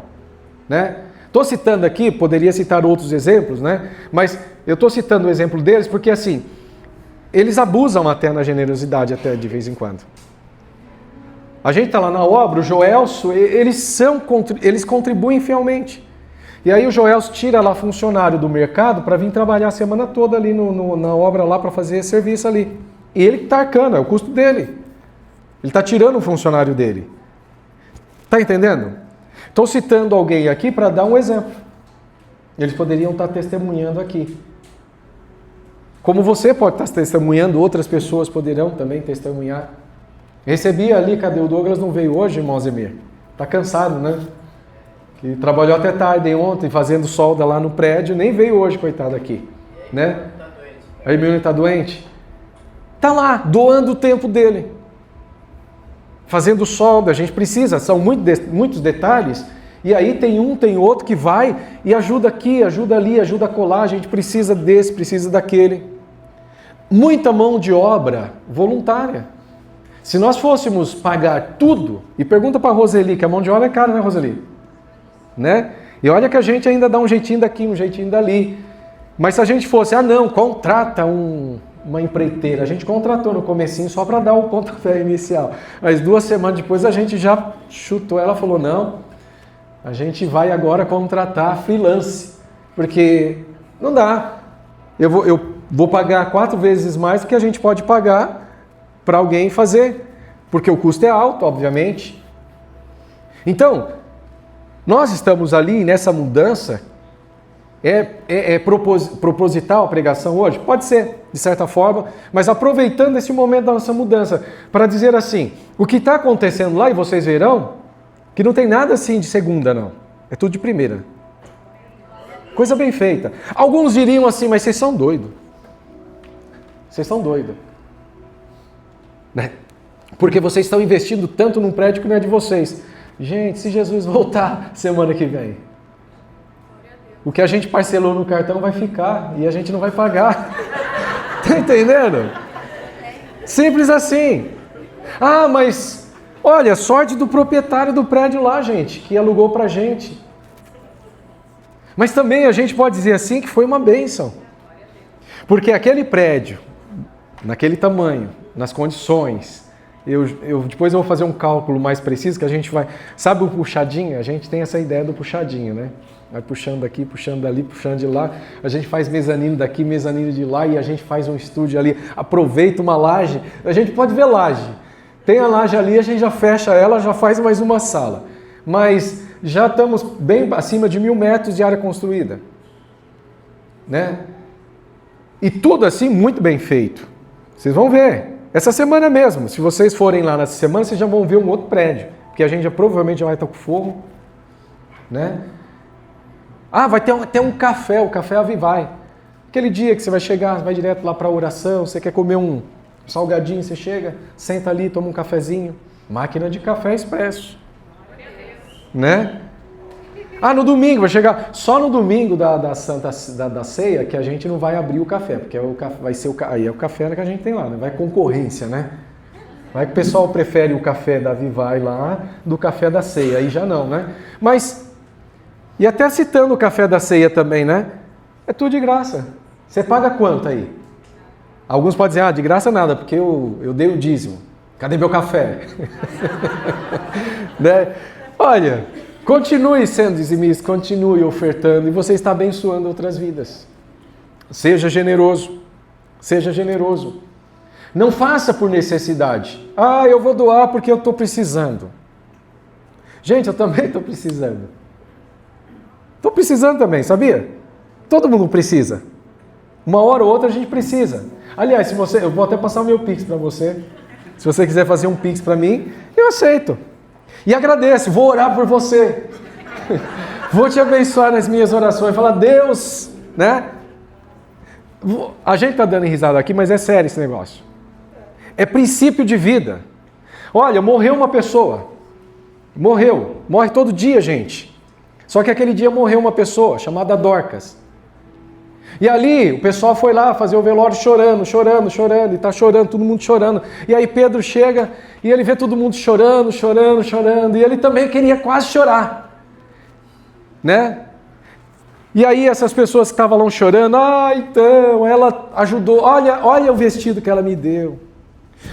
né? Estou citando aqui, poderia citar outros exemplos, né? Mas eu estou citando o exemplo deles porque, assim, eles abusam até na generosidade até de vez em quando. A gente está lá na obra, o Joelso, eles contribuem fielmente. E aí o Joelso tira lá funcionário do mercado para vir trabalhar a semana toda ali na obra lá para fazer serviço ali. E ele está arcando, é o custo dele. Ele está tirando o funcionário dele. Está entendendo? Estou citando alguém aqui para dar um exemplo. Eles poderiam estar testemunhando aqui. Como você pode estar testemunhando, outras pessoas poderão também testemunhar. Recebi ali, cadê o Douglas? Não veio hoje, irmão Zemir? Está cansado, né? Que trabalhou até tarde ontem, fazendo solda lá no prédio, nem veio hoje, coitado, aqui. Né? A Hermíone está doente? Está lá, doando o tempo dele. Fazendo solda, a gente precisa, são muitos detalhes, e aí tem outro que vai e ajuda aqui, ajuda ali, ajuda a colar, a gente precisa desse, precisa daquele. Muita mão de obra voluntária. Se nós fôssemos pagar tudo, e pergunta para a Roseli, que a mão de obra é cara, né, Roseli? Né? E olha que a gente ainda dá um jeitinho daqui, um jeitinho dali. Mas se a gente fosse, contrata uma empreiteira. A gente contratou no comecinho só para dar o pontapé inicial. Mas 2 semanas depois a gente já chutou. Ela falou, não, a gente vai agora contratar freelance. Porque não dá. Eu vou pagar 4 vezes mais do que a gente pode pagar para alguém fazer. Porque o custo é alto, obviamente. Então, nós estamos ali nessa mudança. É proposital a pregação hoje? Pode ser, de certa forma, mas aproveitando esse momento da nossa mudança, para dizer assim, o que está acontecendo lá, e vocês verão, que não tem nada assim de segunda, não. É tudo de primeira. Coisa bem feita. Alguns diriam assim, mas vocês são doidos. Vocês são doidos. Né? Porque vocês estão investindo tanto num prédio que não é de vocês. Gente, se Jesus voltar semana que vem, o que a gente parcelou no cartão vai ficar e a gente não vai pagar. Tá entendendo? Simples assim. Ah, mas olha, sorte do proprietário do prédio lá, gente, que alugou pra gente. Mas também a gente pode dizer assim que foi uma bênção. Porque aquele prédio, naquele tamanho, nas condições, depois eu vou fazer um cálculo mais preciso que a gente vai... Sabe o puxadinho? A gente tem essa ideia do puxadinho, né? Vai puxando daqui, puxando dali, puxando de lá. A gente faz mezanino daqui, mezanino de lá e a gente faz um estúdio ali. Aproveita uma laje. A gente pode ver laje. Tem a laje ali, a gente já fecha ela, já faz mais uma sala. Mas já estamos bem acima de 1.000 metros de área construída. Né? E tudo assim muito bem feito. Vocês vão ver. Essa semana mesmo. Se vocês forem lá nessa semana, vocês já vão ver um outro prédio. Porque a gente provavelmente já vai estar com fogo. Né? Ah, vai ter até um café, o Café Avivai. Aquele dia que você vai chegar, vai direto lá para a oração, você quer comer um salgadinho, você chega, senta ali, toma um cafezinho. Máquina de café expresso. Né? Ah, no domingo, vai chegar só no domingo da ceia que a gente não vai abrir o café, porque vai ser aí é o café que a gente tem lá, né? Vai concorrência, né? Vai que o pessoal prefere o café da Avivai lá do café da ceia, aí já não, né? Mas... E até citando o café da ceia também, né? É tudo de graça. Você paga quanto aí? Alguns podem dizer, de graça nada, porque eu dei o dízimo. Cadê meu café? Né? Olha, continue sendo dizimista, continue ofertando e você está abençoando outras vidas. Seja generoso, seja generoso. Não faça por necessidade. Eu vou doar porque eu estou precisando. Gente, eu também estou precisando. Estou precisando também, sabia? Todo mundo precisa. Uma hora ou outra a gente precisa. Aliás, eu vou até passar o meu Pix para você. Se você quiser fazer um Pix para mim, eu aceito. E agradeço, vou orar por você. Vou te abençoar nas minhas orações. Falar, Deus, né? A gente está dando risada aqui, mas é sério esse negócio. É princípio de vida. Olha, morreu uma pessoa. Morre todo dia, gente. Só que aquele dia morreu uma pessoa chamada Dorcas. E ali o pessoal foi lá fazer o velório chorando, e está chorando, todo mundo chorando. E aí Pedro chega e ele vê todo mundo chorando, e ele também queria quase chorar. Né? E aí essas pessoas que estavam lá chorando, então, ela ajudou, olha o vestido que ela me deu.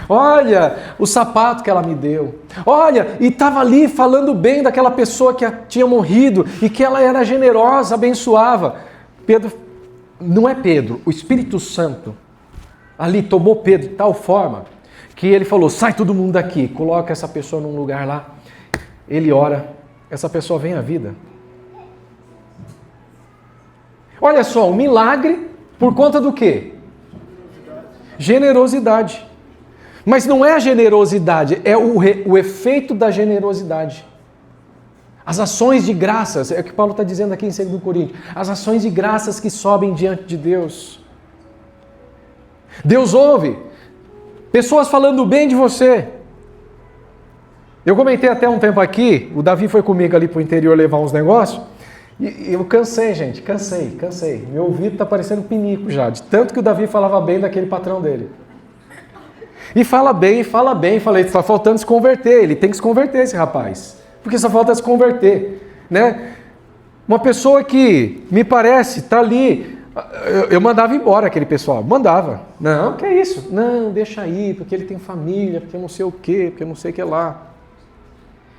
Olha o sapato que ela me deu. Olha, e estava ali falando bem daquela pessoa que tinha morrido e que ela era generosa, abençoava. Não é Pedro, o Espírito Santo ali tomou Pedro de tal forma que ele falou, sai todo mundo daqui, coloca essa pessoa num lugar lá. Ele ora, essa pessoa vem à vida. Olha só, um milagre por conta do quê? Generosidade. Mas não é a generosidade, é o efeito da generosidade. As ações de graças, é o que Paulo está dizendo aqui em 2 Coríntios, as ações de graças que sobem diante de Deus. Deus ouve pessoas falando bem de você. Eu comentei até um tempo aqui, o Davi foi comigo ali para o interior levar uns negócios, e eu cansei, gente, cansei. Meu ouvido está parecendo pinico já, de tanto que o Davi falava bem daquele patrão dele. E fala bem, falei, está faltando se converter, ele tem que se converter esse rapaz, porque só falta se converter, né? Uma pessoa que, me parece, está ali, eu mandava embora aquele pessoal, não, que é isso, não, deixa aí, porque ele tem família, porque eu não sei o quê, porque eu não sei o que lá.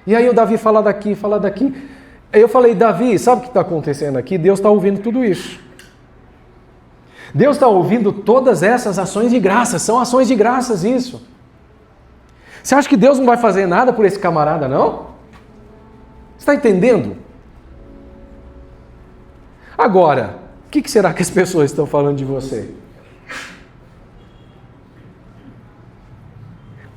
E aí o Davi fala daqui, aí eu falei, Davi, sabe o que está acontecendo aqui? Deus está ouvindo tudo isso. Deus está ouvindo todas essas ações de graça, são ações de graças isso. Você acha que Deus não vai fazer nada por esse camarada, não? Você está entendendo? Agora, o que será que as pessoas estão falando de você?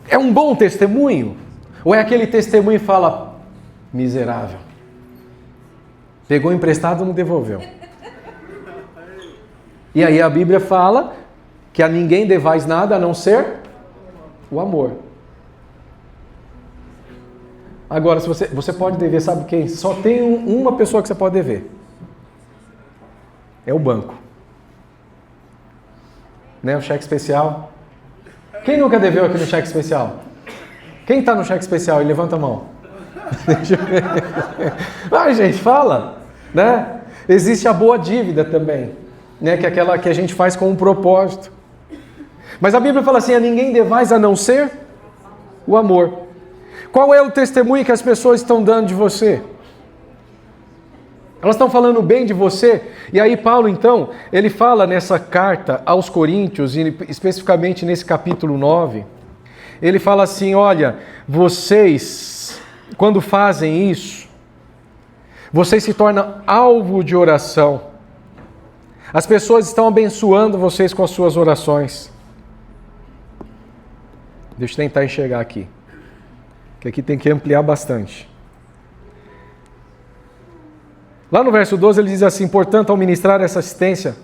É um bom testemunho? Ou é aquele testemunho e fala, miserável, pegou emprestado e não devolveu? E aí a Bíblia fala que a ninguém devais nada a não ser o amor. Agora, se você pode dever, sabe quem? Só tem uma pessoa que você pode dever. É o banco. Né? O cheque especial. Quem nunca deveu aqui no cheque especial? Quem está no cheque especial? Levanta a mão. Deixa eu ver. Ai, gente, fala. Né? Existe a boa dívida também. Né, que é aquela que a gente faz com um propósito. Mas a Bíblia fala assim, a ninguém devais a não ser o amor. Qual é o testemunho que as pessoas estão dando de você? Elas estão falando bem de você? E aí Paulo, então, ele fala nessa carta aos Coríntios, e especificamente nesse capítulo 9, ele fala assim, olha, vocês, quando fazem isso, vocês se tornam alvo de oração. As pessoas estão abençoando vocês com as suas orações. Deixa eu tentar enxergar aqui. Que aqui tem que ampliar bastante. Lá no verso 12 ele diz assim, portanto, ao ministrar essa assistência,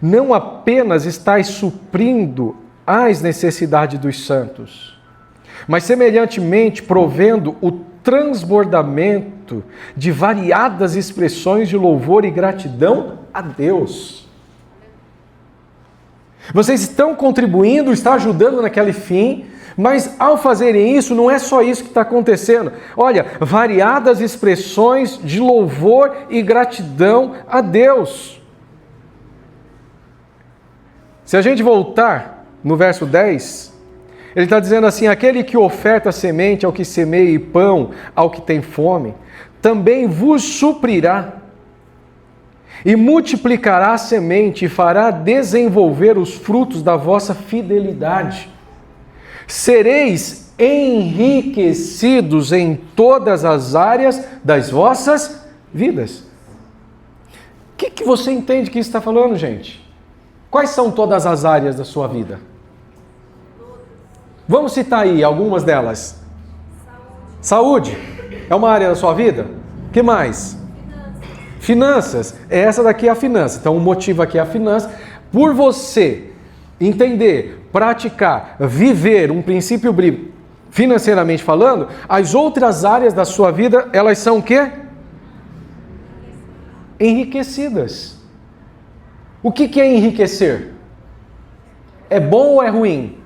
não apenas estáis suprindo as necessidades dos santos, mas semelhantemente provendo o transbordamento de variadas expressões de louvor e gratidão a Deus. Vocês estão contribuindo, estão ajudando naquele fim, mas ao fazerem isso, não é só isso que está acontecendo. Olha, variadas expressões de louvor e gratidão a Deus. Se a gente voltar no verso 10, ele está dizendo assim: aquele que oferta semente ao que semeia e pão ao que tem fome, também vos suprirá e multiplicará a semente e fará desenvolver os frutos da vossa fidelidade. Sereis enriquecidos em todas as áreas das vossas vidas. O que você entende que isso está falando, gente? Quais são todas as áreas da sua vida? Vamos citar aí algumas delas. Saúde é uma área da sua vida? O que mais? Finanças. Essa daqui é a finança. Então o motivo aqui é a finança. Por você entender, praticar, viver um princípio bíblico, financeiramente falando, as outras áreas da sua vida, elas são o quê? Enriquecidas. O que é enriquecer? É bom ou é ruim?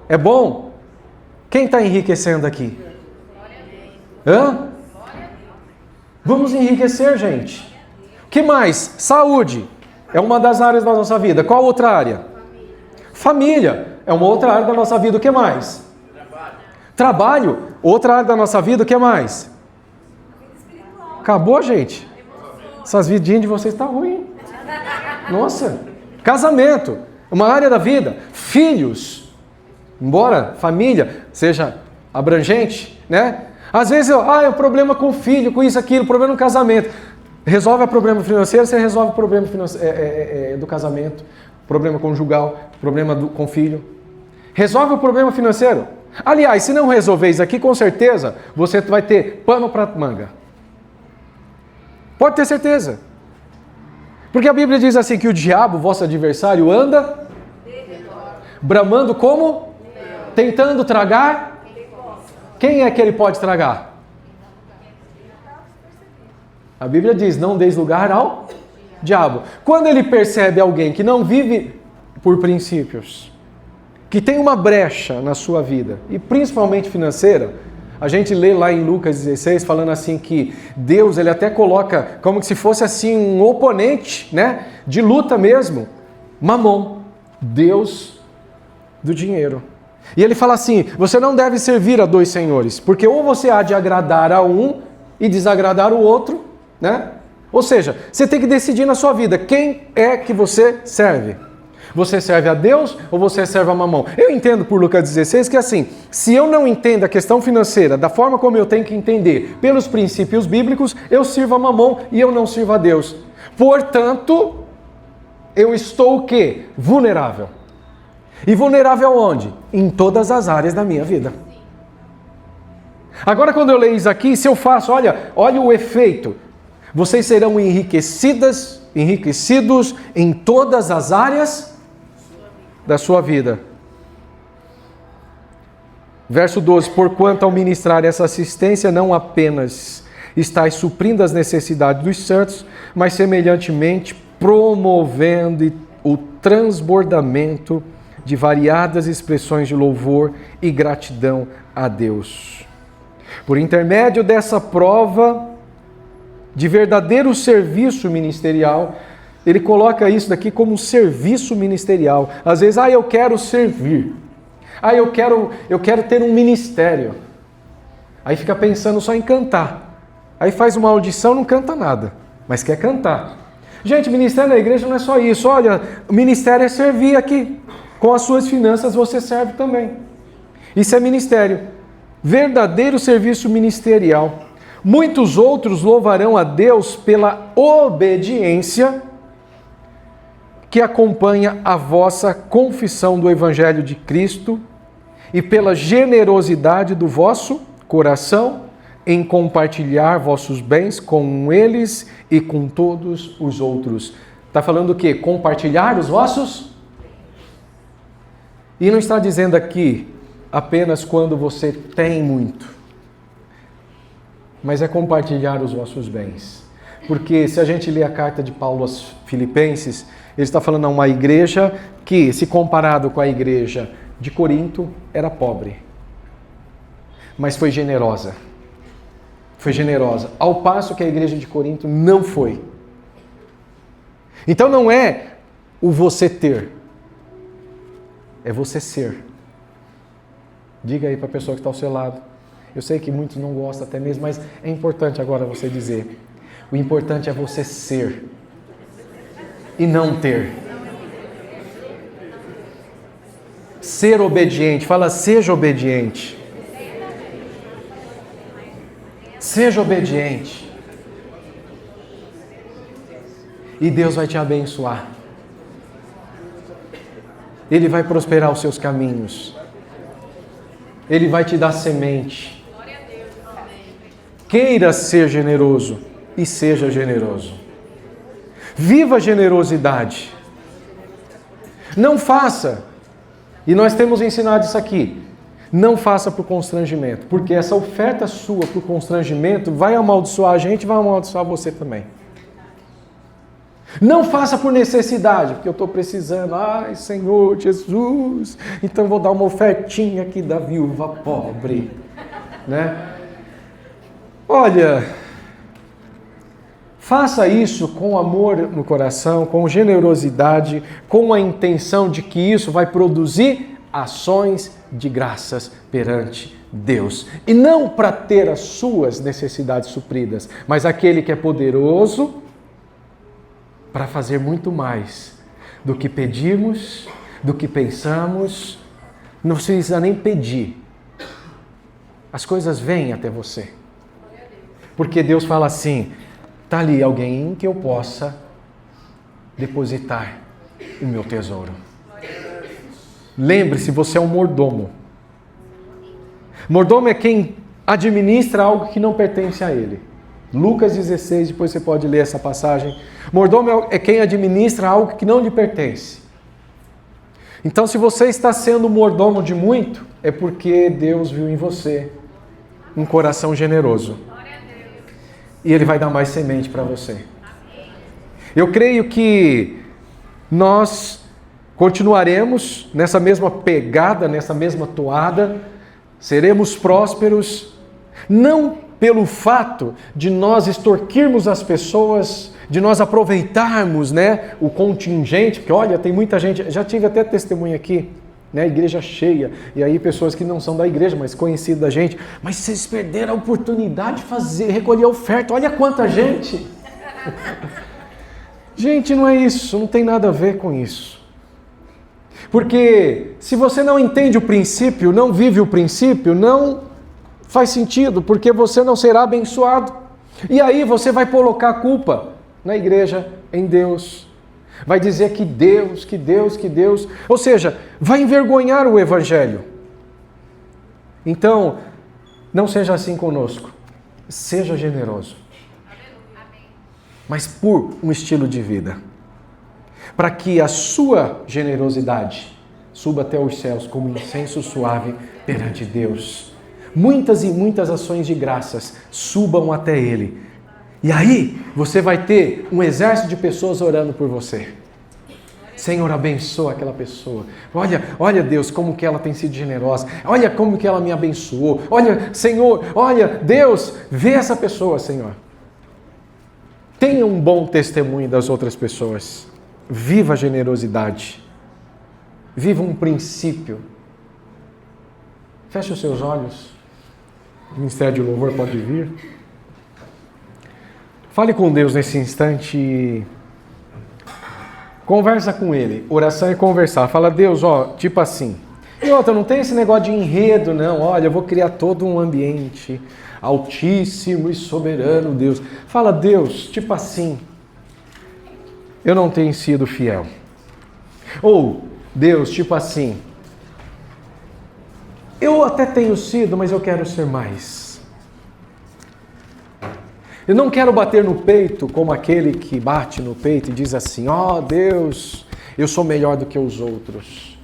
É bom? Quem está enriquecendo aqui? Hã? Vamos enriquecer, gente. O que mais? Saúde. É uma das áreas da nossa vida. Qual outra área? Família. É uma outra área da nossa vida. O que mais? Trabalho. Outra área da nossa vida. O que mais? Acabou, gente. Essas vidinhas de vocês estão ruins. Nossa. Casamento. Uma área da vida. Filhos. Embora família seja abrangente, né? Às vezes, é um problema com o filho, com isso, aquilo, problema no casamento. Resolve o problema financeiro, você resolve o problema do casamento, problema conjugal, problema com o filho. Resolve o problema financeiro. Aliás, se não resolver isso aqui, com certeza, você vai ter pano para manga. Pode ter certeza. Porque a Bíblia diz assim que o diabo, vosso adversário, anda bramando como? Tentando tragar. Quem é que ele pode tragar? A Bíblia diz, não deis lugar ao diabo. Quando ele percebe alguém que não vive por princípios, que tem uma brecha na sua vida, e principalmente financeira, a gente lê lá em Lucas 16, falando assim que Deus, ele até coloca como se fosse assim um oponente, né, de luta mesmo, Mamon, Deus do dinheiro. E ele fala assim, você não deve servir a dois senhores, porque ou você há de agradar a um e desagradar o outro, né? Ou seja, você tem que decidir na sua vida, quem é que você serve? Você serve a Deus ou você serve a Mamon? Eu entendo por Lucas 16 que assim, se eu não entendo a questão financeira da forma como eu tenho que entender pelos princípios bíblicos, eu sirvo a Mamon e eu não sirvo a Deus. Portanto, eu estou o quê? Vulnerável. E vulnerável onde? Em todas as áreas da minha vida. Agora quando eu leio isso aqui, se eu faço, olha o efeito. Vocês serão enriquecidos em todas as áreas da sua vida. Verso 12, porquanto ao ministrar essa assistência não apenas estáis suprindo as necessidades dos santos, mas semelhantemente promovendo o transbordamento de variadas expressões de louvor e gratidão a Deus. Por intermédio dessa prova de verdadeiro serviço ministerial, ele coloca isso daqui como serviço ministerial. Às vezes, eu quero servir. Eu quero ter um ministério. Aí fica pensando só em cantar. Aí faz uma audição, não canta nada, mas quer cantar. Gente, ministério na igreja não é só isso. Olha, o ministério é servir aqui. Com as suas finanças você serve também. Isso é ministério. Verdadeiro serviço ministerial. Muitos outros louvarão a Deus pela obediência que acompanha a vossa confissão do Evangelho de Cristo e pela generosidade do vosso coração em compartilhar vossos bens com eles e com todos os outros. Está falando o quê? Compartilhar os vossos? E não está dizendo aqui apenas quando você tem muito, mas é compartilhar os vossos bens. Porque se a gente lê a carta de Paulo aos Filipenses, ele está falando a uma igreja que, se comparado com a igreja de Corinto, era pobre, mas foi generosa. Foi generosa, ao passo que a igreja de Corinto não foi. Então não é o você ter, é você ser. Diga aí para a pessoa que está ao seu lado. Eu sei que muitos não gostam até mesmo, mas é importante agora você dizer. O importante é você ser e não ter. Ser obediente. Fala, seja obediente. Seja obediente. E Deus vai te abençoar. Ele vai prosperar os seus caminhos. Ele vai te dar semente. Queira ser generoso e seja generoso. Viva a generosidade. Não faça, e nós temos ensinado isso aqui, não faça por constrangimento, porque essa oferta sua por constrangimento vai amaldiçoar a gente, vai amaldiçoar você também. Não faça por necessidade, porque eu estou precisando. Ai, Senhor Jesus, então vou dar uma ofertinha aqui da viúva pobre, né? Olha, faça isso com amor no coração, com generosidade, com a intenção de que isso vai produzir ações de graças perante Deus. E não para ter as suas necessidades supridas, mas aquele que é poderoso para fazer muito mais do que pedimos, do que pensamos. Não precisa nem pedir. As coisas vêm até você. Porque Deus fala assim, está ali alguém que eu possa depositar o meu tesouro. Lembre-se, você é um mordomo. Mordomo é quem administra algo que não pertence a ele. Lucas 16, depois você pode ler essa passagem. Mordomo é quem administra algo que não lhe pertence. Então, se você está sendo mordomo de muito, é porque Deus viu em você um coração generoso. E Ele vai dar mais semente para você. Eu creio que nós continuaremos nessa mesma pegada, nessa mesma toada, seremos prósperos, não pelo fato de nós extorquirmos as pessoas, de nós aproveitarmos, né, o contingente, porque olha, tem muita gente, já tive até testemunho aqui, né, igreja cheia, e aí pessoas que não são da igreja, mas conhecidas da gente, mas vocês perderam a oportunidade de recolher a oferta, olha quanta gente! Gente, não é isso, não tem nada a ver com isso. Porque se você não entende o princípio, não vive o princípio, não faz sentido, porque você não será abençoado. E aí você vai colocar a culpa na igreja, em Deus. Vai dizer que Deus. Ou seja, vai envergonhar o Evangelho. Então, não seja assim conosco. Seja generoso. Mas por um estilo de vida. Para que a sua generosidade suba até os céus como incenso suave perante Deus. Muitas e muitas ações de graças subam até Ele. E aí você vai ter um exército de pessoas orando por você. Senhor, abençoa aquela pessoa. Olha Deus, como que ela tem sido generosa. Olha como que ela me abençoou. Olha, Senhor, olha, Deus, vê essa pessoa, Senhor. Tenha um bom testemunho das outras pessoas. Viva a generosidade. Viva um princípio. Feche os seus olhos. O Ministério de Louvor pode vir. Fale com Deus nesse instante e conversa com Ele. Oração é conversar. Fala, Deus, tipo assim. E outra, não tem esse negócio de enredo, não. Olha, eu vou criar todo um ambiente altíssimo e soberano, Deus. Fala, Deus, tipo assim. Eu não tenho sido fiel. Ou, Deus, tipo assim. Eu até tenho sido, mas eu quero ser mais. Eu não quero bater no peito como aquele que bate no peito e diz assim, Deus, eu sou melhor do que os outros.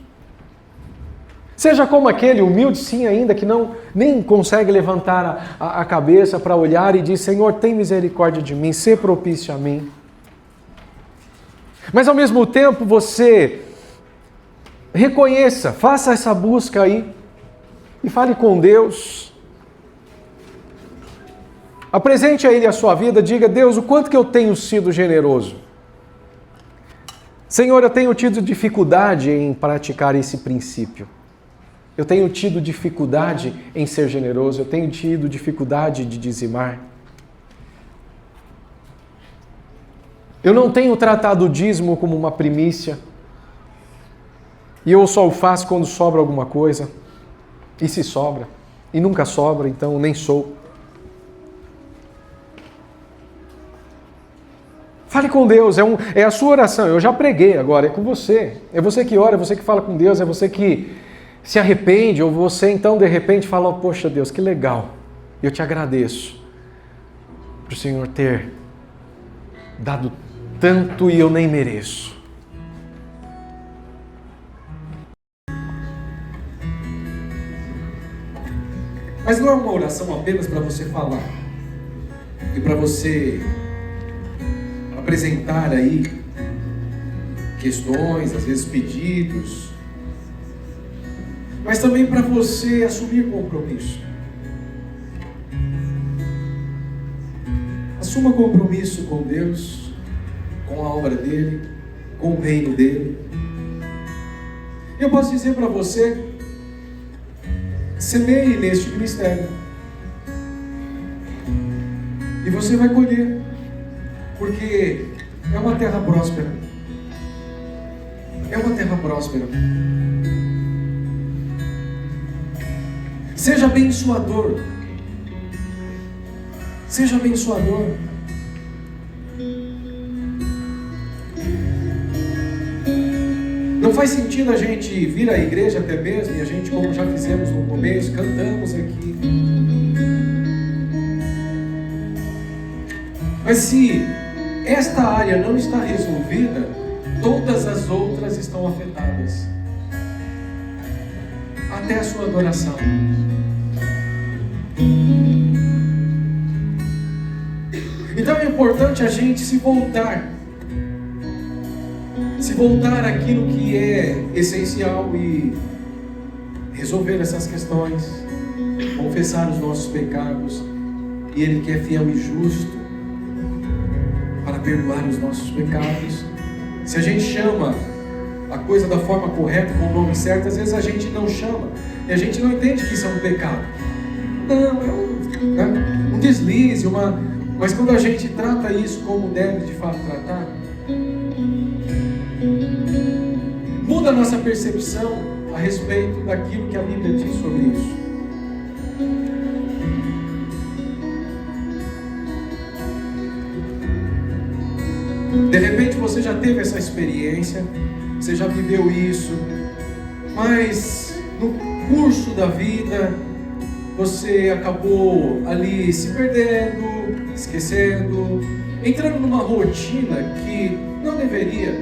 Seja como aquele humilde sim ainda, que nem consegue levantar a cabeça para olhar e diz, Senhor, tem misericórdia de mim, sê propício a mim. Mas ao mesmo tempo você reconheça, faça essa busca aí, e fale com Deus. Apresente a Ele a sua vida, diga, Deus, o quanto que eu tenho sido generoso. Senhor, eu tenho tido dificuldade em praticar esse princípio. Eu tenho tido dificuldade em ser generoso. Eu tenho tido dificuldade de dizimar. Eu não tenho tratado o dízimo como uma primícia. E eu só o faço quando sobra alguma coisa. E se sobra. E nunca sobra, então nem sou. Fale com Deus, é a sua oração. Eu já preguei agora, é com você. É você que ora, é você que fala com Deus, é você que se arrepende, ou você então de repente fala, poxa Deus, que legal. Eu te agradeço por o Senhor ter dado tanto e eu nem mereço. Mas não é uma oração apenas para você falar e para você apresentar aí questões, às vezes pedidos, mas também para você assumir compromisso. Assuma compromisso com Deus, com a obra dele, com o reino dele. Eu posso dizer para você, semeie neste ministério e você vai colher, porque é uma terra próspera. É uma terra próspera. Seja abençoador. Seja abençoador. Não faz sentido a gente vir à igreja até mesmo, e a gente, como já fizemos no começo, cantamos aqui. Mas se esta área não está resolvida, todas as outras estão afetadas. Até a sua adoração. Então é importante a gente se voltar àquilo que é essencial e resolver essas questões, confessar os nossos pecados, e Ele que é fiel e justo para perdoar os nossos pecados. Se a gente chama a coisa da forma correta, com o nome certo, às vezes a gente não chama e a gente não entende que isso é um pecado. Não, é um deslize, mas quando a gente trata isso como deve de fato tratar, muda a nossa percepção a respeito daquilo que a Bíblia diz sobre isso. De repente você já teve essa experiência, você já viveu isso, mas no curso da vida você acabou ali se perdendo, esquecendo, entrando numa rotina que não deveria.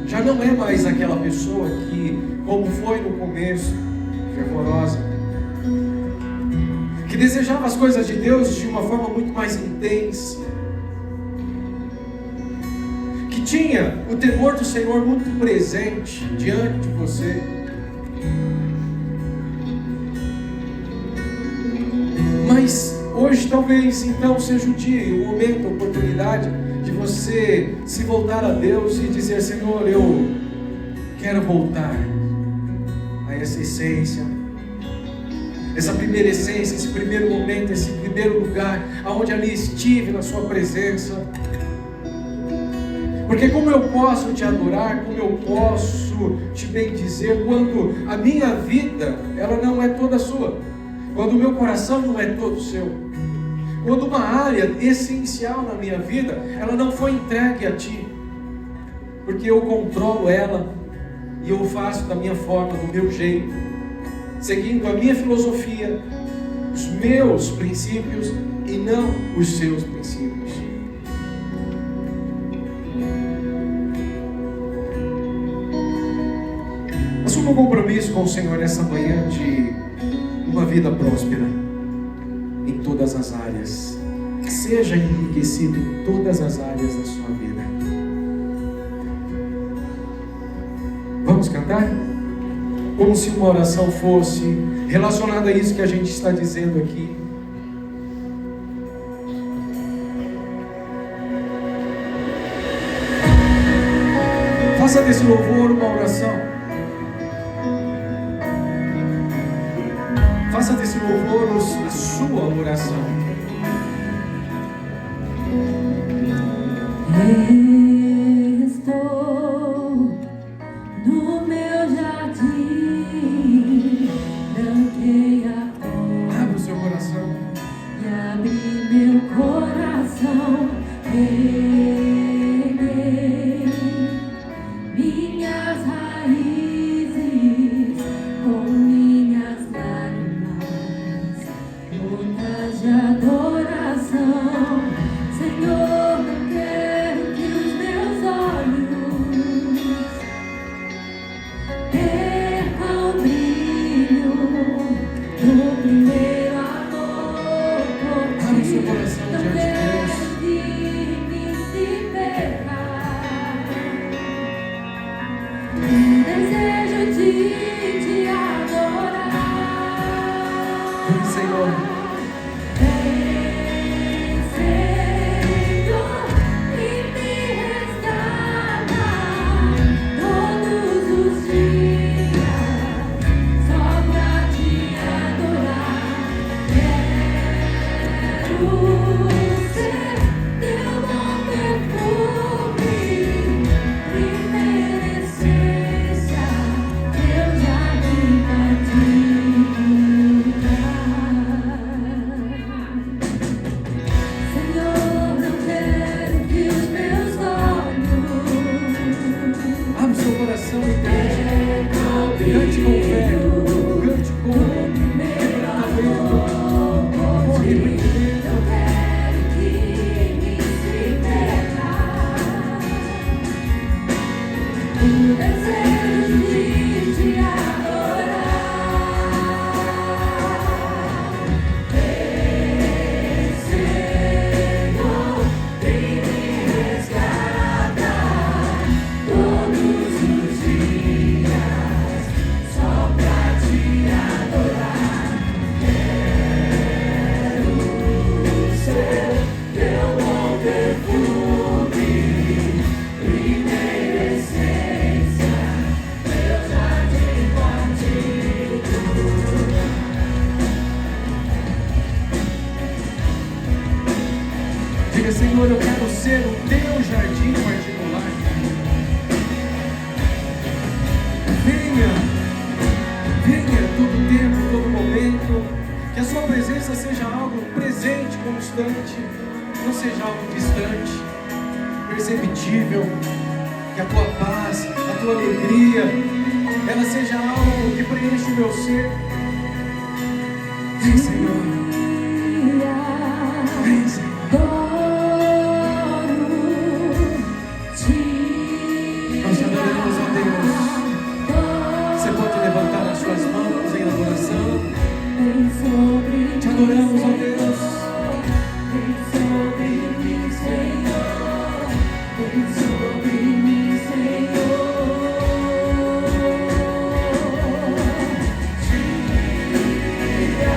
Já não é mais aquela pessoa que, como foi no começo, fervorosa, que desejava as coisas de Deus de uma forma muito mais intensa, que tinha o temor do Senhor muito presente diante de você. Mas hoje talvez então seja o dia, o momento, a oportunidade de você se voltar a Deus e dizer: Senhor, eu quero voltar a essa essência, essa primeira essência, esse primeiro momento, esse primeiro lugar, aonde ali estive na sua presença. Porque como eu posso te adorar, como eu posso te bendizer, quando a minha vida, ela não é toda sua, quando o meu coração não é todo seu, quando uma área essencial na minha vida, ela não foi entregue a ti, porque eu controlo ela, e eu faço da minha forma, do meu jeito, seguindo a minha filosofia, os meus princípios, e não os seus princípios. Assuma um compromisso com o Senhor nessa manhã de uma vida próspera em todas as áreas. Que seja enriquecido em todas as áreas da sua vida. Vamos cantar? Como se uma oração fosse relacionada a isso que a gente está dizendo aqui. Faça desse louvor uma oração. Faça desse louvor a sua oração. Estou no meu jardim, tranquei a porta. Abra o seu coração. E abri meu coração, reguei minhas raízes com minhas lágrimas, gotas de adoração. Senhor, não quero que os meus olhos percam o brilho do primeiro amor por ti. Abre seu coração Não diante de quero Deus. que me se perca o desejo de te adorar. Vem, Senhor. Vem, Senhor, e me resgata todos os dias, só pra te adorar. Quero ser teu bom perfume, primeira essência, teu jardim particular. Senhor, não quero que os meus olhos Abre o seu coração e cante com fé. Cante com quebrantamento. Com arrependimento. não quero que me se perca o desejo de te adorar. Vem, Senhor, e me resgata todos os dias, só pra te adorar. Quero ser teu bom perfume, primeira essência, teu jardim particular. Diga, Senhor, eu quero ser o teu jardim particular. Venha, venha todo tempo, todo momento. Que a sua presença seja algo presente, constante, não seja algo distante, perceptível. Que a tua paz, a tua alegria, ela seja algo que preenche o meu ser. Vem, Senhor. Vem, Senhor. Nós te adoramos, ó Deus. Você pode levantar as suas mãos em adoração. Te adoramos, ó Deus. Vem sobre mim, Senhor. Vem sobre mim, Senhor. Tira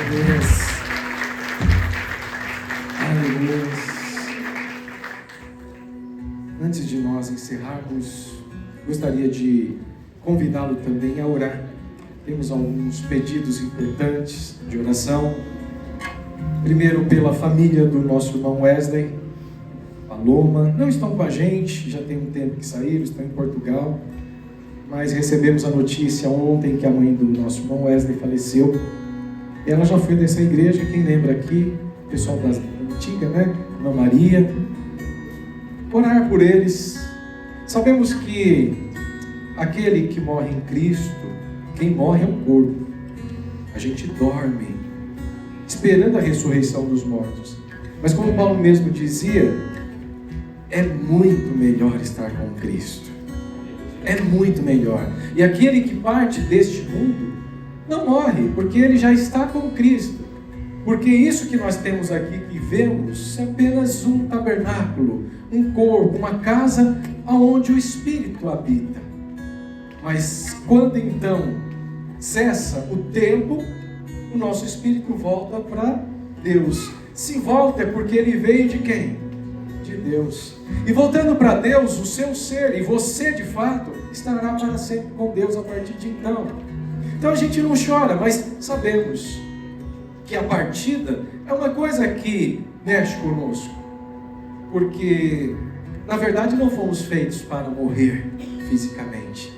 Aleluia. Antes de nós encerrarmos, gostaria de convidá-lo também a orar. Temos alguns pedidos importantes de oração. Primeiro, pela família do nosso irmão Wesley, Paloma. Não estão com a gente, já tem um tempo que saíram, estão em Portugal. Mas recebemos a notícia ontem que a mãe do nosso irmão Wesley faleceu. Ela já foi dessa igreja, quem lembra aqui, o pessoal da antiga, né? Irmã Maria. Orar por eles. Sabemos que aquele que morre em Cristo, quem morre é um corpo. A gente dorme, esperando a ressurreição dos mortos. Mas como Paulo mesmo dizia, é muito melhor estar com Cristo. É muito melhor. E aquele que parte deste mundo não morre, porque ele já está com Cristo. Porque isso que nós temos aqui, que vemos, é apenas um tabernáculo, um corpo, uma casa onde o Espírito habita. Mas quando então cessa o tempo, o nosso Espírito volta para Deus. Se volta é porque ele veio de quem? De Deus. E voltando para Deus, o seu ser, e você de fato, estará para sempre com Deus a partir de então. Então a gente não chora, mas sabemos que a partida é uma coisa que mexe conosco. Porque, na verdade, não fomos feitos para morrer fisicamente.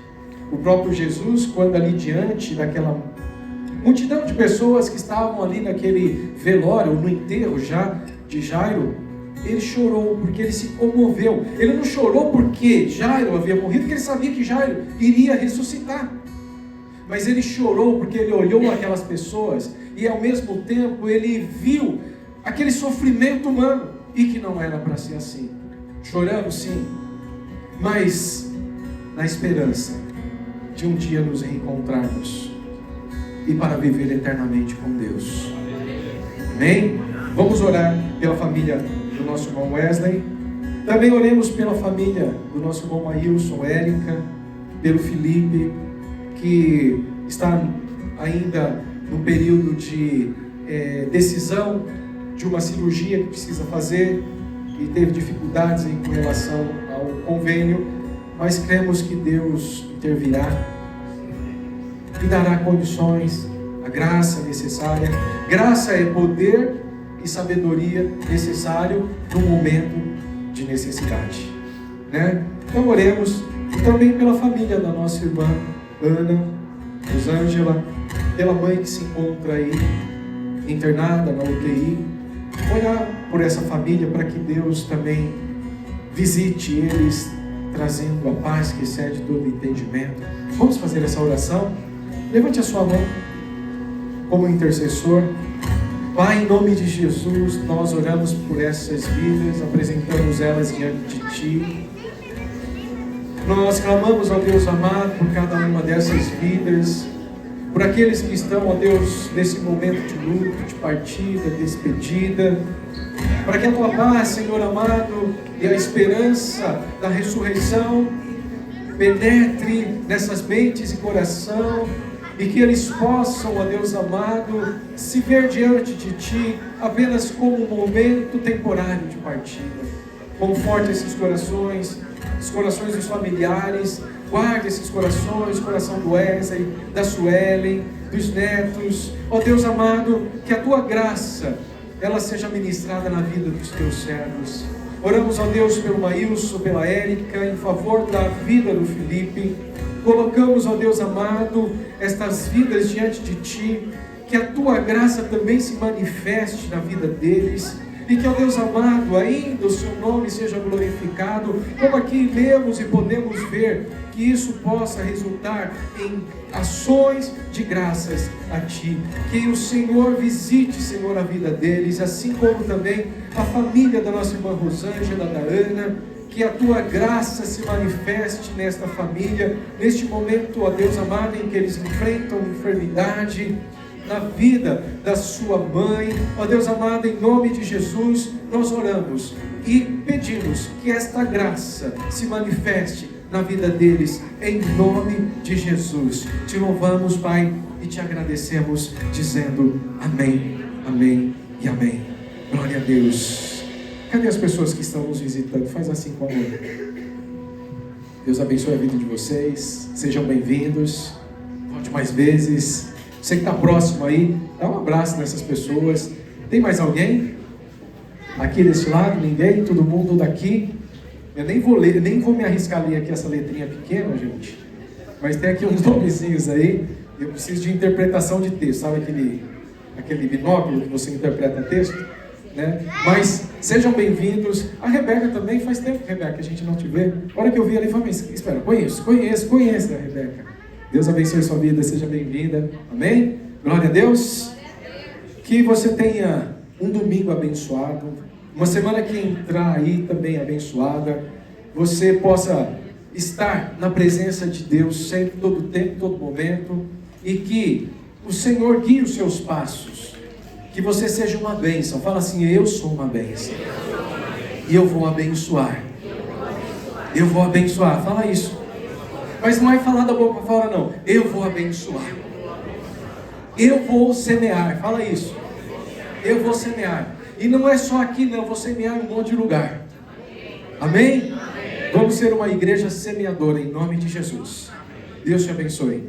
O próprio Jesus, quando ali diante daquela multidão de pessoas que estavam ali naquele velório, no enterro já de Jairo, ele chorou porque ele se comoveu. Ele não chorou porque Jairo havia morrido, porque ele sabia que Jairo iria ressuscitar. Mas ele chorou porque ele olhou aquelas pessoas e ao mesmo tempo ele viu aquele sofrimento humano e que não era para ser assim. Choramos sim, mas na esperança de um dia nos reencontrarmos e para viver eternamente com Deus. Amém? Vamos orar pela família do nosso irmão Wesley. Também oremos pela família do nosso irmão Maílson, Érica, pelo Felipe, que está ainda no período de decisão de uma cirurgia que precisa fazer e teve dificuldades com relação ao convênio, mas cremos que Deus intervirá e dará condições, a graça necessária. Graça é poder e sabedoria necessário no momento de necessidade, né? Então oremos também pela família da nossa irmã Ana, Rosângela, pela mãe que se encontra aí internada na UTI. Orar por essa família para que Deus também visite eles, trazendo a paz que excede todo entendimento. Vamos fazer essa oração? Levante a sua mão como intercessor. Pai, em nome de Jesus, nós oramos por essas vidas, apresentamos elas diante de Ti. Nós clamamos, ó Deus amado, por cada uma dessas vidas, por aqueles que estão, ó Deus, nesse momento de luto, de partida, despedida, para que a Tua paz, Senhor amado, e a esperança da ressurreição penetre nessas mentes e coração, e que eles possam, ó Deus amado, se ver diante de Ti apenas como um momento temporário de partida. Conforte esses corações, os corações dos familiares, guarde esses corações, o coração do Wesley, da Suelen, dos netos. Ó Deus amado, que a Tua graça, ela seja ministrada na vida dos Teus servos. Oramos, ó Deus, pelo Maílson, pela Érica, em favor da vida do Felipe. Colocamos, ó Deus amado, estas vidas diante de Ti, que a Tua graça também se manifeste na vida deles, e que, ó Deus amado, ainda o Seu nome seja glorificado, como aqui lemos e podemos ver, que isso possa resultar em ações de graças a Ti. Que o Senhor visite, Senhor, a vida deles, assim como também a família da nossa irmã Rosângela, da Ana. Que a Tua graça se manifeste nesta família, neste momento, ó Deus amado, em que eles enfrentam enfermidade, na vida da sua mãe. Ó Deus amado, em nome de Jesus, nós oramos e pedimos que esta graça se manifeste na vida deles, em nome de Jesus. Te louvamos, Pai, e te agradecemos, dizendo amém, amém e amém. Glória a Deus. Cadê as pessoas que estão nos visitando? Faz assim com amor. Deus abençoe a vida de vocês. Sejam bem-vindos. Volte mais vezes. Você que está próximo aí, dá um abraço nessas pessoas. Tem mais alguém? Aqui desse lado, ninguém? Todo mundo daqui? Eu nem vou ler, nem vou me arriscar a ler aqui essa letrinha pequena, gente. Mas tem aqui uns nomezinhos aí. Eu preciso de interpretação de texto. Sabe aquele binóculo que você interpreta texto? Né? Mas sejam bem-vindos. A Rebeca também, faz tempo, Rebeca, que a gente não te vê. A hora que eu vi ali, falei, espera, conheço a Rebeca. Deus abençoe sua vida, seja bem-vinda. Amém? Glória a Deus. Que você tenha um domingo abençoado, uma semana que entrar aí também abençoada. Você possa estar na presença de Deus sempre, todo tempo, todo momento. E que o Senhor guie os seus passos. Que você seja uma bênção. Fala assim, eu sou uma bênção. E eu vou abençoar. Eu vou abençoar. Fala isso. Mas não é falar da boca para fora, não. Eu vou abençoar. Eu vou semear. Fala isso. Eu vou semear. E não é só aqui, não. Eu vou semear em um monte de lugar. Amém? Vamos ser uma igreja semeadora em nome de Jesus. Deus te abençoe.